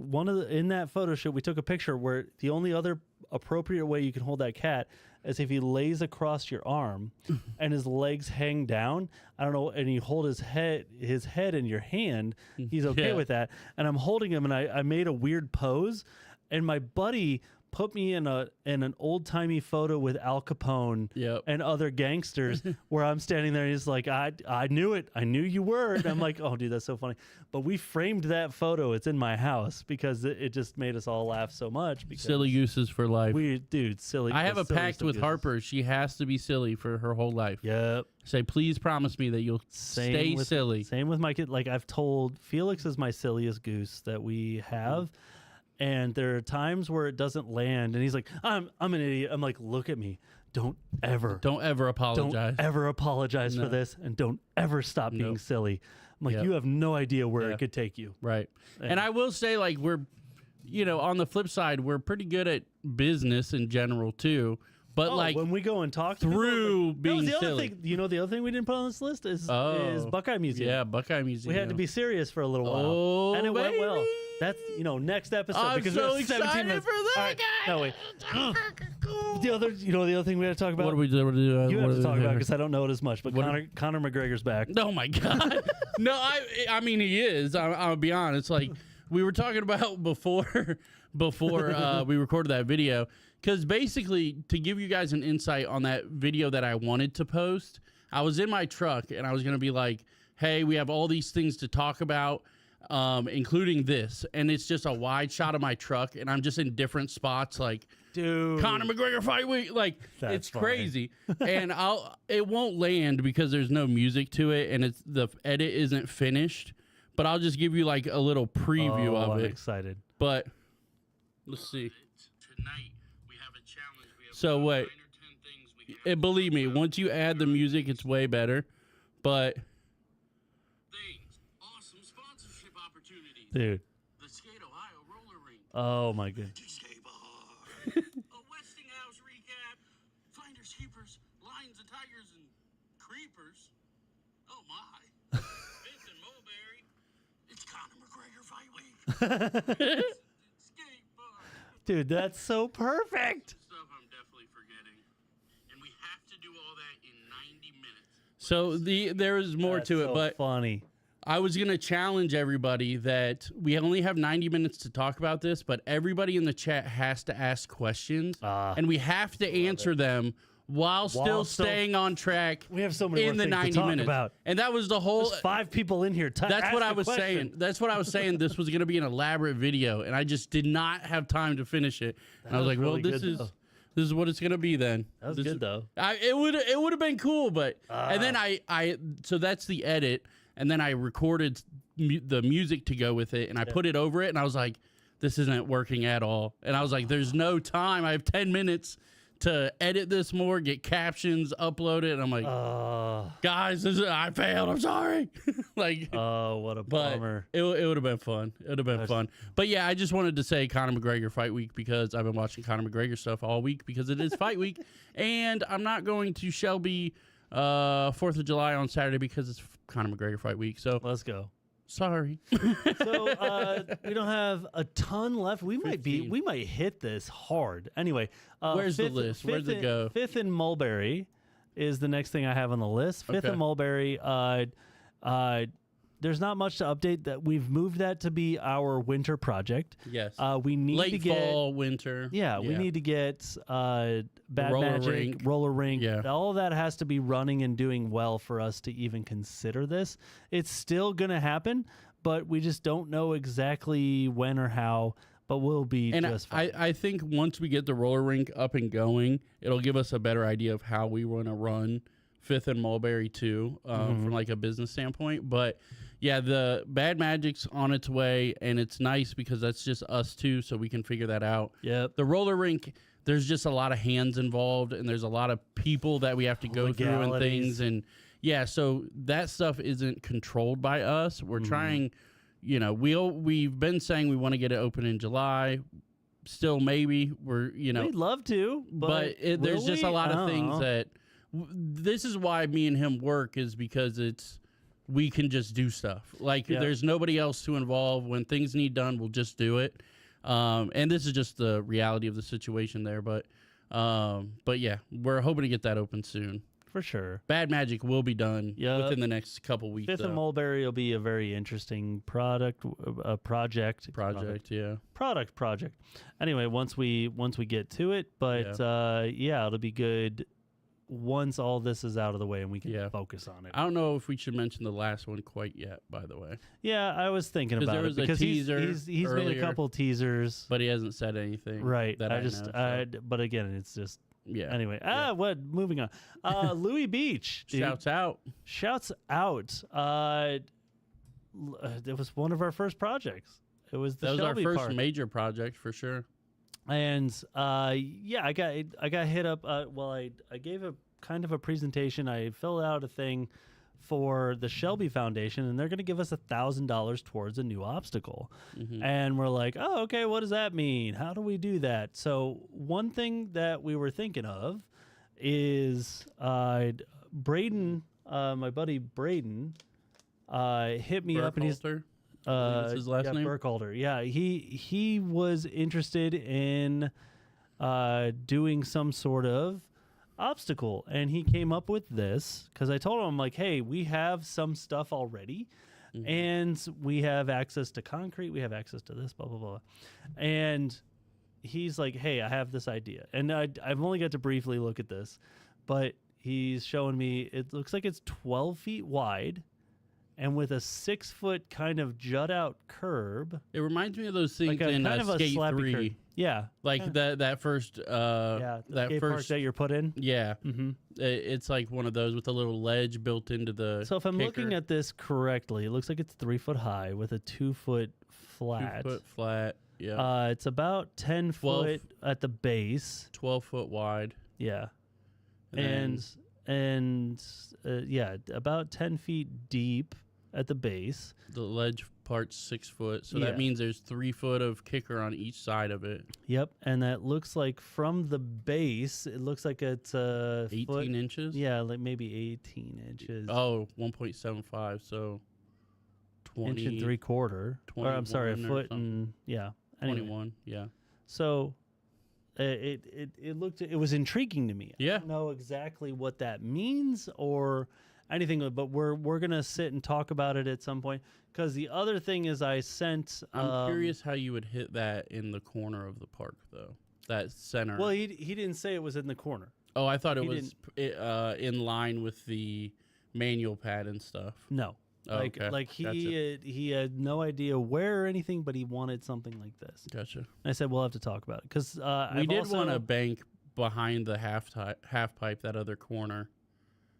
in that photo shoot, we took a picture where the only other appropriate way you can hold that cat is if he lays across your arm and his legs hang down. I don't know, and you hold his head in your hand. He's okay Yeah. with that. And I'm holding him, and I made a weird pose, and my buddy put me in an old timey photo with Al Capone Yep. and other gangsters where I'm standing there and he's like, I knew it. I knew you were. And I'm like, oh, dude, that's so funny. But we framed that photo. It's in my house because it just made us all laugh so much. Because Silly gooses for life. silly. I have the a pact silliest with of gooses. Harper. She has to be silly for her whole life. Yep. Say, please promise me that you'll stay silly. Same with my kid. Like I've told, Felix is my silliest goose that we have. And there are times where it doesn't land, and he's like, "I'm an idiot." I'm like, "Look at me! Don't ever apologize. apologize for No. this, and don't ever stop being Nope. silly." I'm like, Yep. "You have no idea where Yeah. it could take you." Right. And I will say, like, we're, on the flip side, we're pretty good at business in general too. But like when we go and talk to through people, being the other silly. thing, the other thing we didn't put on this list is Buckeye Museum. Yeah, Buckeye Museum. We had to be serious for a little while, Oh, and it went well. baby. That's next episode I'm because so we have 17 excited minutes. for that, All right, guys. no wait. The other thing we had to talk about. What do we do? You have to talk about because I don't know it as much. But Conor McGregor's back. Oh my god! No, I mean he is. I'll be honest. Like we were talking about before we recorded that video. Because basically, to give you guys an insight on that video that I wanted to post, I was in my truck and I was gonna be like, "Hey, we have all these things to talk about." Including this, and it's just a wide shot of my truck, and I'm just in different spots, like Dude. Conor McGregor fight week, like That's it's funny. crazy, and it won't land because there's no music to it, and the edit isn't finished. But I'll just give you like a little preview of I'm it. excited. But let's see. Tonight we have a challenge. We have So about wait, 9 or 10 things we can have believe me, once you add the music, it's way better. But things. Awesome sponsorship opportunities. Dude. The Skate Ohio roller rink. Oh my goodness. Skate bar. A Westinghouse recap. Finders, keepers, lions and tigers and creepers. Oh my. Vincent Mulberry. It's Conor McGregor fight week. Skate bar. Dude, that's so perfect. Stuff I'm definitely forgetting. And we have to do all that in 90 So there is more That's to it, so but funny. I was going to challenge everybody that we only have 90 minutes to talk about this, but everybody in the chat has to ask questions, and we have to answer them while still staying on track We have so many in more the things to 90 talk minutes. about. And that was the whole... There's 5 people in here. That's what I was saying. That's what I was saying. This was going to be an elaborate video, and I just did not have time to finish it. And I was like, really well, this good, though. This is what it's going to be then. That was This good is- though. it would have been cool, but and then I so that's the edit, and then I recorded the music to go with it, and I put it over it, and I was like, this isn't working at all, and I was like, there's no time. I have 10 minutes to edit this more, get captions, upload it, and I'm like, guys, I failed. I'm sorry. Like, Oh, what a but bummer. it would have been fun. It would have been fun. But yeah, I just wanted to say Conor McGregor fight week because I've been watching Conor McGregor stuff all week because it is fight week, and I'm not going to Shelby 4th of July on Saturday because it's Conor McGregor fight week. So Let's go. sorry. So we don't have a ton left. We might 15. hit this hard. Anyway, Where's the list? Where's it go? 5th in Mulberry is the next thing I have on the list. 5th Okay. in Mulberry. There's not much to update. That we've moved that to be our winter project. Yes. We need Late to get fall, winter. Yeah, we need to get Bad roller Magic, rink. Roller Rink. Yeah. All of that has to be running and doing well for us to even consider this. It's still going to happen, but we just don't know exactly when or how, but we'll be And just fine. I think once we get the roller rink up and going, it'll give us a better idea of how we want to run 5th and Mulberry too, from like a business standpoint. But yeah, the Bad Magic's on its way, and it's nice because that's just us two, so we can figure that out. Yep. The roller rink, there's just a lot of hands involved, and there's a lot of people that we have to go through and Legalities. things. And yeah, so that stuff isn't controlled by us. We're trying, you know, we've been saying we want to get it open in July. Still, maybe we're, you know, We'd love to, but there's will just a we? lot I of don't things know. that this is why me and him work, is because we can just do stuff. Like Yeah. there's nobody else to involve. When things need done, we'll just do it. And this is just the reality of the situation there. But yeah, we're hoping to get that open soon. For sure. Bad Magic will be done Yep. within the next couple weeks. 5th and Mulberry will be a very interesting project. Yeah. Project. Anyway, once we get to it, but yeah, it'll be good once all this is out of the way and we can Yeah. focus on it. I don't know if we should mention the last one quite yet, by the way, Yeah, I was thinking 'Cause about there it was a because teaser he's made a earlier. couple teasers. but he hasn't said anything. Right. That I I just know, so. but again, it's just Yeah. anyway. What? Moving on. Louis Beach. Dude. Shouts out. Shouts out. It was one of our first projects. It was the That was Shelby our first Park. major project for sure. And yeah, I got hit up. Well, I gave a kind of a presentation. I filled out a thing for the Shelby Foundation, and they're going to give us $1,000 towards a new obstacle. And we're like, oh, okay, what does that mean? How do we do that? So one thing that we were thinking of is Braden, my buddy Braden, hit me up, and he's Burkhalter, I believe it's his last name. Burkhalter. Yeah, he was interested in doing some sort of obstacle, and he came up with this because I told him, I'm like, hey, we have some stuff already, and we have access to concrete, we have access to this, blah blah blah, and he's like, hey, I have this idea, and I've only got to briefly look at this, but he's showing me it looks like it's 12 feet wide. And with a 6-foot kind of jut out curb, It reminds me of those things like a in kind of a Skate slappy 3. curb. Yeah, Like that first yeah, the that skate park first that you're put in. yeah. Mm-hmm. It's like one of those with a little ledge built into the So if I'm looking kicker. at this correctly, it looks like it's 3 foot high with a 2 foot flat. 2 foot flat, yeah. It's about 10 12. foot at the base. 12 foot wide. Yeah, And and yeah, about 10 feet deep at the base. the ledge part's 6 foot, so Yeah. that means there's 3 foot of kicker on each side of it. Yep, and that looks like from the base, it looks like it's 18 foot. inches. Yeah, like maybe 18 inches. Oh, 1.75. So 20, Inch and 3/4. Or I'm sorry, a 21 or foot something. and yeah. Anyway, 21. Yeah. so it was intriguing to me. Yeah. I don't know exactly what that means or anything. But we're gonna sit and talk about it at some point. Because the other thing is, I sent. I'm curious how you would hit that in the corner of the park, though. That center. Well, he didn't say it was in the corner. oh, I thought it he was in line with the manual pad and stuff. No. Oh, okay. Like Gotcha. he had no idea where or anything, but he wanted something like this. Gotcha. And I said we'll have to talk about it because We did want a bank behind the half pipe, that other corner.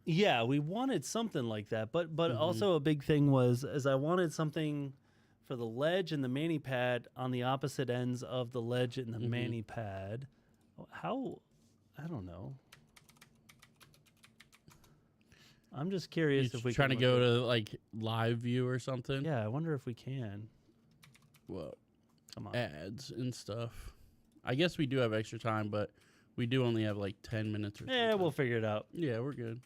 Yeah, we wanted something like that, but Mhm. also a big thing was I wanted something for the ledge and the mani pad on the opposite ends of the ledge and the Mhm. mani pad. How? I don't know. I'm just curious You if we trying to can go look to like live view or something. at- Yeah, I wonder if we can. Well, Come on. ads and stuff. I guess we do have extra time, but we do only have like 10 minutes or Yeah, something. we'll figure it out. Yeah, we're good.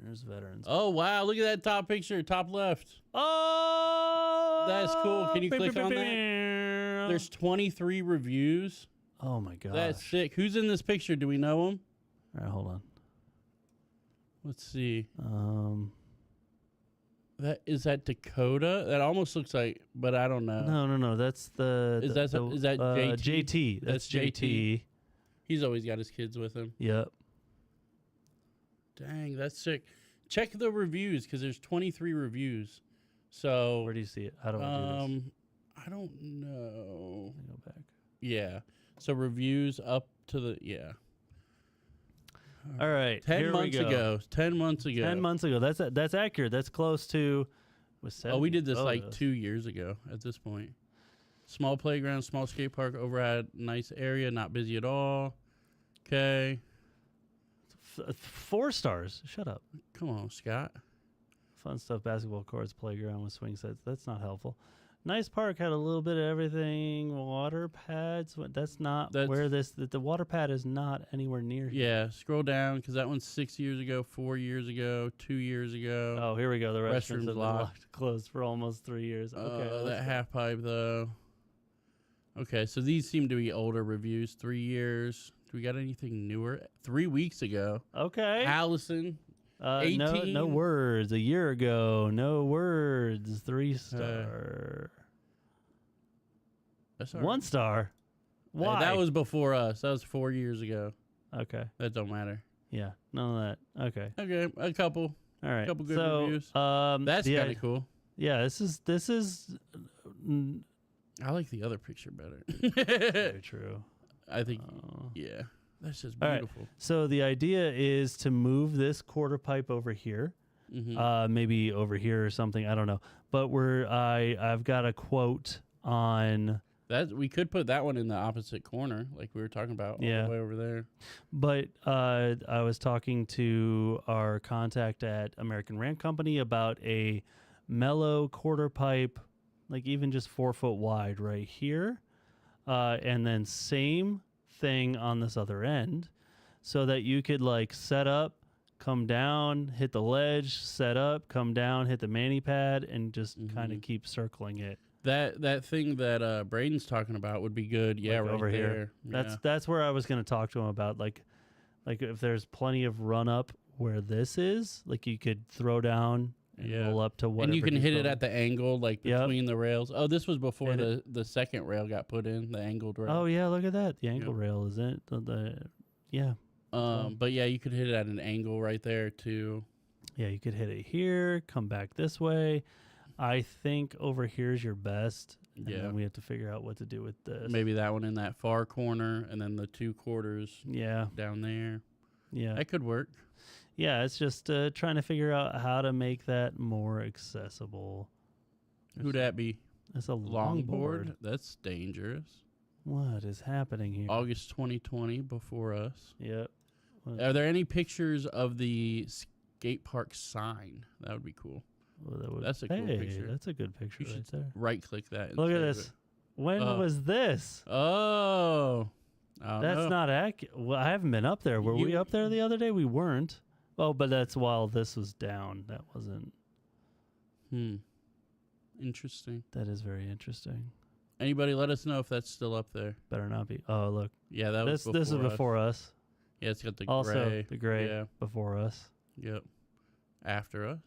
There's veterans. Oh, wow. Look at that top picture, top left. Oh, That's cool. Can you beep, click beep, on beep, that? beep. There's 23 reviews. Oh my gosh. That's sick. Who's in this picture? Do we know him? All right, hold on. Let's see. Um, Is that Dakota? That almost looks like, but I don't know. no. That's the. Is the- that- is that JT? JT? That's That's JT. He's always got his kids with him. Yep. Dang, that's sick. Check the reviews because there's 23 reviews. So, Where do you see it? How do I do this? I don't know. Let me go back. Yeah. So reviews up to the All right. 10 here we months go. ago. 10 months ago. 10 months ago. That's accurate. That's close to. With Oh, we did this 70 like photos. 2 years ago at this point. Small playground, small skate park, overhead, nice area, not busy at all. Okay. 4 stars. Shut up. Come on, Scott. Fun stuff. Basketball courts, playground with swing sets. That's not helpful. Nice park. Had a little bit of everything. Water pads. That's not where this. The water pad is not anywhere near here. Yeah, scroll down because that one's 6 years ago, 4 years ago, 2 years ago. Oh, here we go. The restrooms Restrooms have been locked. closed for almost 3 years. Okay. That let's go. half pipe though. Okay, so these seem to be older reviews. 3 years. Do we got anything newer? 3 weeks ago. Okay. Allison. No 18. words. A year ago. No words. 3 star. That's all 1 right. star. Hey, Why? that was before us. That was 4 years ago. okay. That don't matter. Yeah. None of that. Okay. Okay, a couple. All right. Couple good so, reviews. That's yeah, kind of cool. Yeah. This is I like the other picture better. very true. I think, Oh. yeah, that's just All right. beautiful. So the idea is to move this quarter pipe over here, Mhm. maybe over here or something. I don't know. But I've got a quote on. That we could put that one in the opposite corner, like we were talking about, all Yeah. the way over there. But I was talking to our contact at American Ramp Company about a mellow quarter pipe, like even just 4 foot wide right here. And then same thing on this other end so that you could like set up, come down, hit the ledge, set up, come down, hit the mani pad, and just kind Mhm. of keep circling it. That thing that Braden's talking about would be good. Yeah, Like right over here. there. Yeah. That's where I was going to talk to him about like if there's plenty of run up where this is, like you could throw down and Yeah. roll up to whatever. And you can he's hit it building. at the angle, like Yep. between the rails. Oh, this was before And the second rail got put in, the angled rail. Oh yeah, look at that. The angle Yep. rail is it? Yeah. But yeah, you could hit it at an angle right there too. Yeah, you could hit it here, come back this way. I think over here is your best. And Yeah. then we have to figure out what to do with this. Maybe that one in that far corner, and then the 2 quarters Yeah. down there. Yeah. That could work. Yeah, it's just trying to figure out how to make that more accessible. Who'd that be? It's a Longboard? longboard. That's dangerous. What is happening here? August 2020, before us. Yep. What- Are there any pictures of the skate park sign? That would be cool. well, that would- That's a cool hey, picture. That's a good picture You right should there. right click that. And Look at save this. it. When was this? Oh. I don't That's know. not accurate. Well, I haven't been up there. Were we You- up there the other day? We weren't. Oh, but that's while this was down. That wasn't. Interesting. That is very interesting. Anybody let us know if that's still up there. Better not be. Oh, look. Yeah, that This was this is us. before us. Yeah, it's got the Also, gray. the gray Yeah. before us. Yep. After us.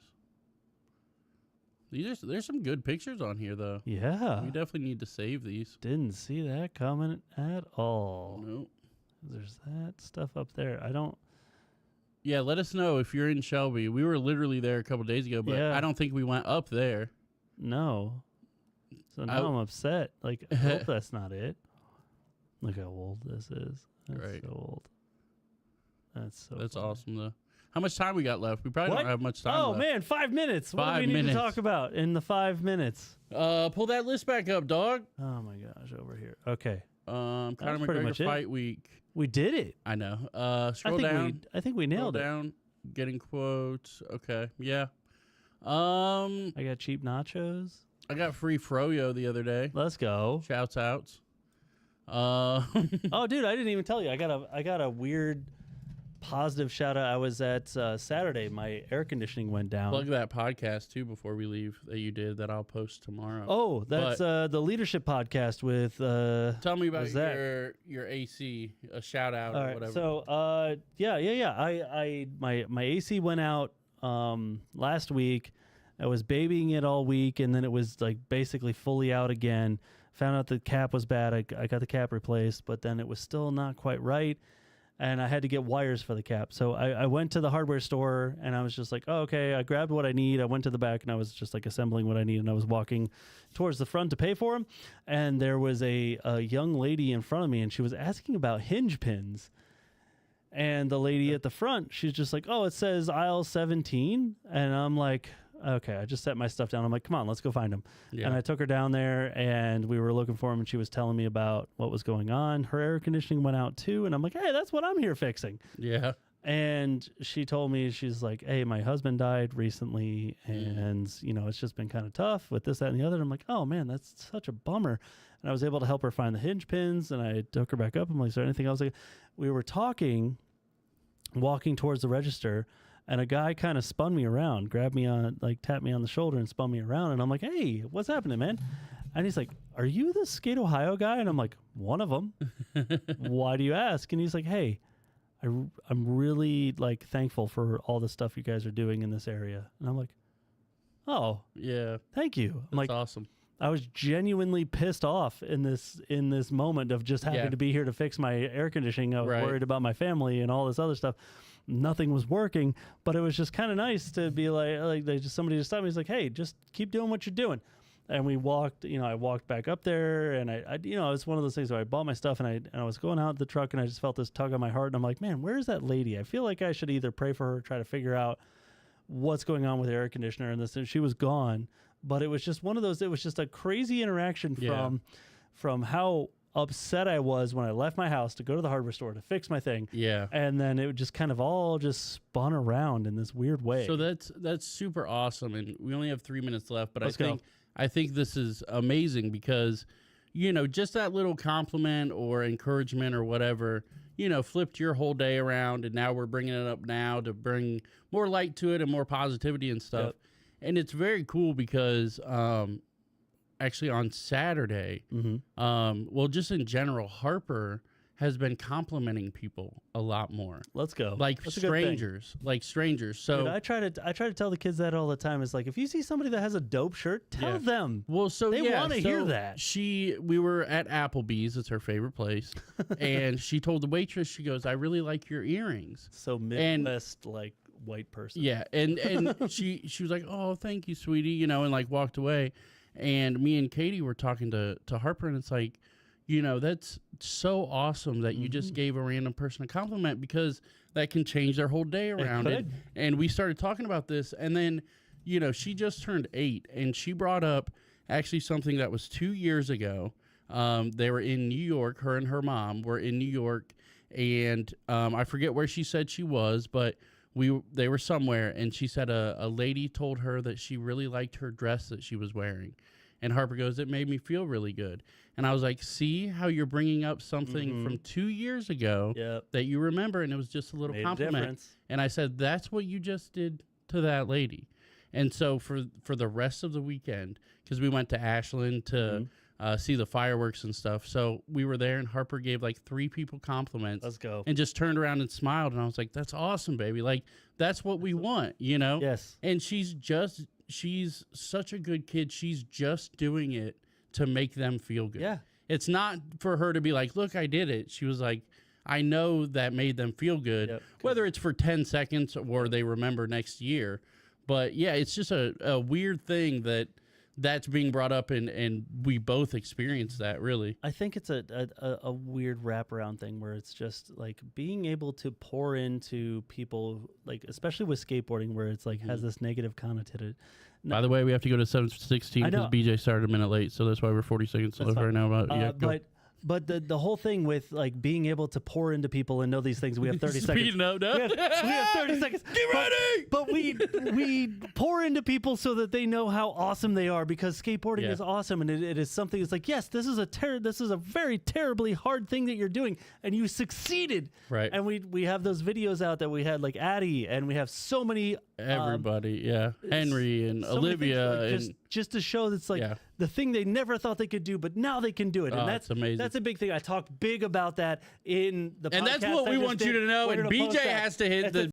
There's some good pictures on here though. Yeah. We definitely need to save these. Didn't see that coming at all. Nope. There's that stuff up there. I don't. Yeah, let us know if you're in Shelby. We were literally there a couple days ago, but Yeah. I don't think we went up there. No. So now I'm upset. Like, I hope that's not it. Look how old this is. That's Right. so old. That's so That's funny. awesome though. How much time we got left? We probably What? don't have much time Oh, left. man, 5 minutes. What do 5 we need minutes. to talk about in the 5 minutes? Pull that list back up, dog. Oh, my gosh, over here. Okay. Conor That's pretty McGregor much it. fight week. We did it. I know. I Scroll think down. I think we Scroll nailed it. down. Getting quotes. Okay. Yeah. I got cheap nachos. I got free Froyo the other day. Let's go. Shouts outs. Oh, dude, I didn't even tell you. I got a weird positive shout out. I was at Saturday. My air conditioning went down. Plug that podcast too before we leave that you did that I'll post tomorrow. Oh, that's the leadership podcast with. Tell me about what's that? your AC, a shout out All or right. whatever. So yeah. My AC went out last week. I was babying it all week, and then it was like basically fully out again. Found out the cap was bad. I got the cap replaced, but then it was still not quite right, and I had to get wires for the cap. So I went to the hardware store, and I was just like, oh, okay. I grabbed what I need. I went to the back, and I was just like assembling what I need, and I was walking towards the front to pay for them, and there was a young lady in front of me, and she was asking about hinge pins. And the lady at the front, she's just like, oh, it says aisle 17. And I'm like, okay, I just set my stuff down. I'm like, come on, let's go find him. Yeah. And I took her down there, and we were looking for him, and she was telling me about what was going on. Her air conditioning went out too. And I'm like, hey, that's what I'm here fixing. yeah. And she told me, she's like, hey, my husband died recently, and, you know, it's just been kind of tough with this, that, and the other. And I'm like, oh, man, that's such a bummer. And I was able to help her find the hinge pins, and I took her back up. I'm like, is there anything else? We were talking, walking towards the register, and a guy kind of spun me around, grabbed me on, like, tapped me on the shoulder and spun me around. And I'm like, hey, what's happening, man? And he's like, are you the Skate Ohio guy? And I'm like, one of them. Why do you ask? And he's like, hey, I'm really like thankful for all the stuff you guys are doing in this area. And I'm like, oh, Yeah. thank you. I'm That's like, awesome. I was genuinely pissed off in this moment of just having Yeah. to be here to fix my air conditioning. I was Right. worried about my family and all this other stuff. Nothing was working, but it was just kind of nice to be somebody just stopped me. He's like, hey, just keep doing what you're doing. And we walked, I walked back up there, and I it's one of those things where I bought my stuff, and I was going out the truck, and I just felt this tug on my heart, and I'm like, man, where's that lady? I feel like I should either pray for her, or try to figure out what's going on with the air conditioner and this. And she was gone, but it was just one of those. It was just a crazy interaction Yeah. from how upset I was when I left my house to go to the hardware store to fix my thing, Yeah. and then it just kind of all just spun around in this weird way. So that's super awesome, and we only have 3 minutes left. But Let's go. I think this is amazing because, just that little compliment or encouragement or whatever, flipped your whole day around, and now we're bringing it up now to bring more light to it and more positivity and stuff. Yep. And it's very cool because, actually on Saturday, well, just in general, Harper has been complimenting people a lot more. Let's go. Like That's a good thing. strangers. So Dude, I try to tell the kids that all the time. It's like, if you see somebody that has a dope shirt, tell Yeah. them. well, so They yeah, wanna so hear that. We were at Applebee's. It's her favorite place, and she told the waitress, she goes, "I really like your earrings." So Midwest, like white person. Yeah, and she was like, "Oh, thank you, sweetie," and like walked away. And me and Katie were talking to Harper, and it's like, that's so awesome that you just gave a random person a compliment, because that can change their whole day around. could. And we started talking about this, and then, she just turned 8, and she brought up actually something that was 2 years ago. They were in New York. Her and her mom were in New York, and I forget where she said she was, but they were somewhere, and she said a lady told her that she really liked her dress that she was wearing. And Harper goes, it made me feel really good. And I was like, see how you're bringing up something from 2 years ago Yep. that you remember, and it was just a little Made a compliment. difference. And I said, that's what you just did to that lady. And so for the rest of the weekend, because we went to Ashland to see the fireworks and stuff. So we were there, and Harper gave like 3 people compliments. Let's go. And just turned around and smiled, and I was like, "That's awesome, baby! Like that's what we want, you know." Yes. And she's such a good kid. She's just doing it to make them feel good. Yeah. It's not for her to be like, "Look, I did it." She was like, I know that made them feel good, Yep, whether it's for 10 seconds or they remember next year. But yeah, it's just a weird thing that's being brought up, and we both experienced that, really. I think it's a weird wraparound thing where it's just like being able to pour into people, like especially with skateboarding, where it's like has this negative connotative. By the way, we have to go to 7:16 I because know. BJ started a minute late, so that's why we're 40 seconds That's left fine. right now. But go. But the whole thing with like being able to pour into people and know these things, we have 30 seconds. Speeding up, no? We have 30 seconds. Get ready! But we pour into people so that they know how awesome they are, because skateboarding Yeah. is awesome, and it is something. It's like, yes, this is a very terribly hard thing that you're doing, and you succeeded. Right. And we have those videos out that we had, like Addie, and we have so many Everybody, yeah. Henry and so many things, Olivia. like, and just to show that's like Yeah. the thing they never thought they could do, but now they can do it. Oh, And that's it's amazing. That's a big thing. I talk big about that in the podcast. And that's what I we just want you did. to know. We're And gonna post BJ that. has to hit It's the at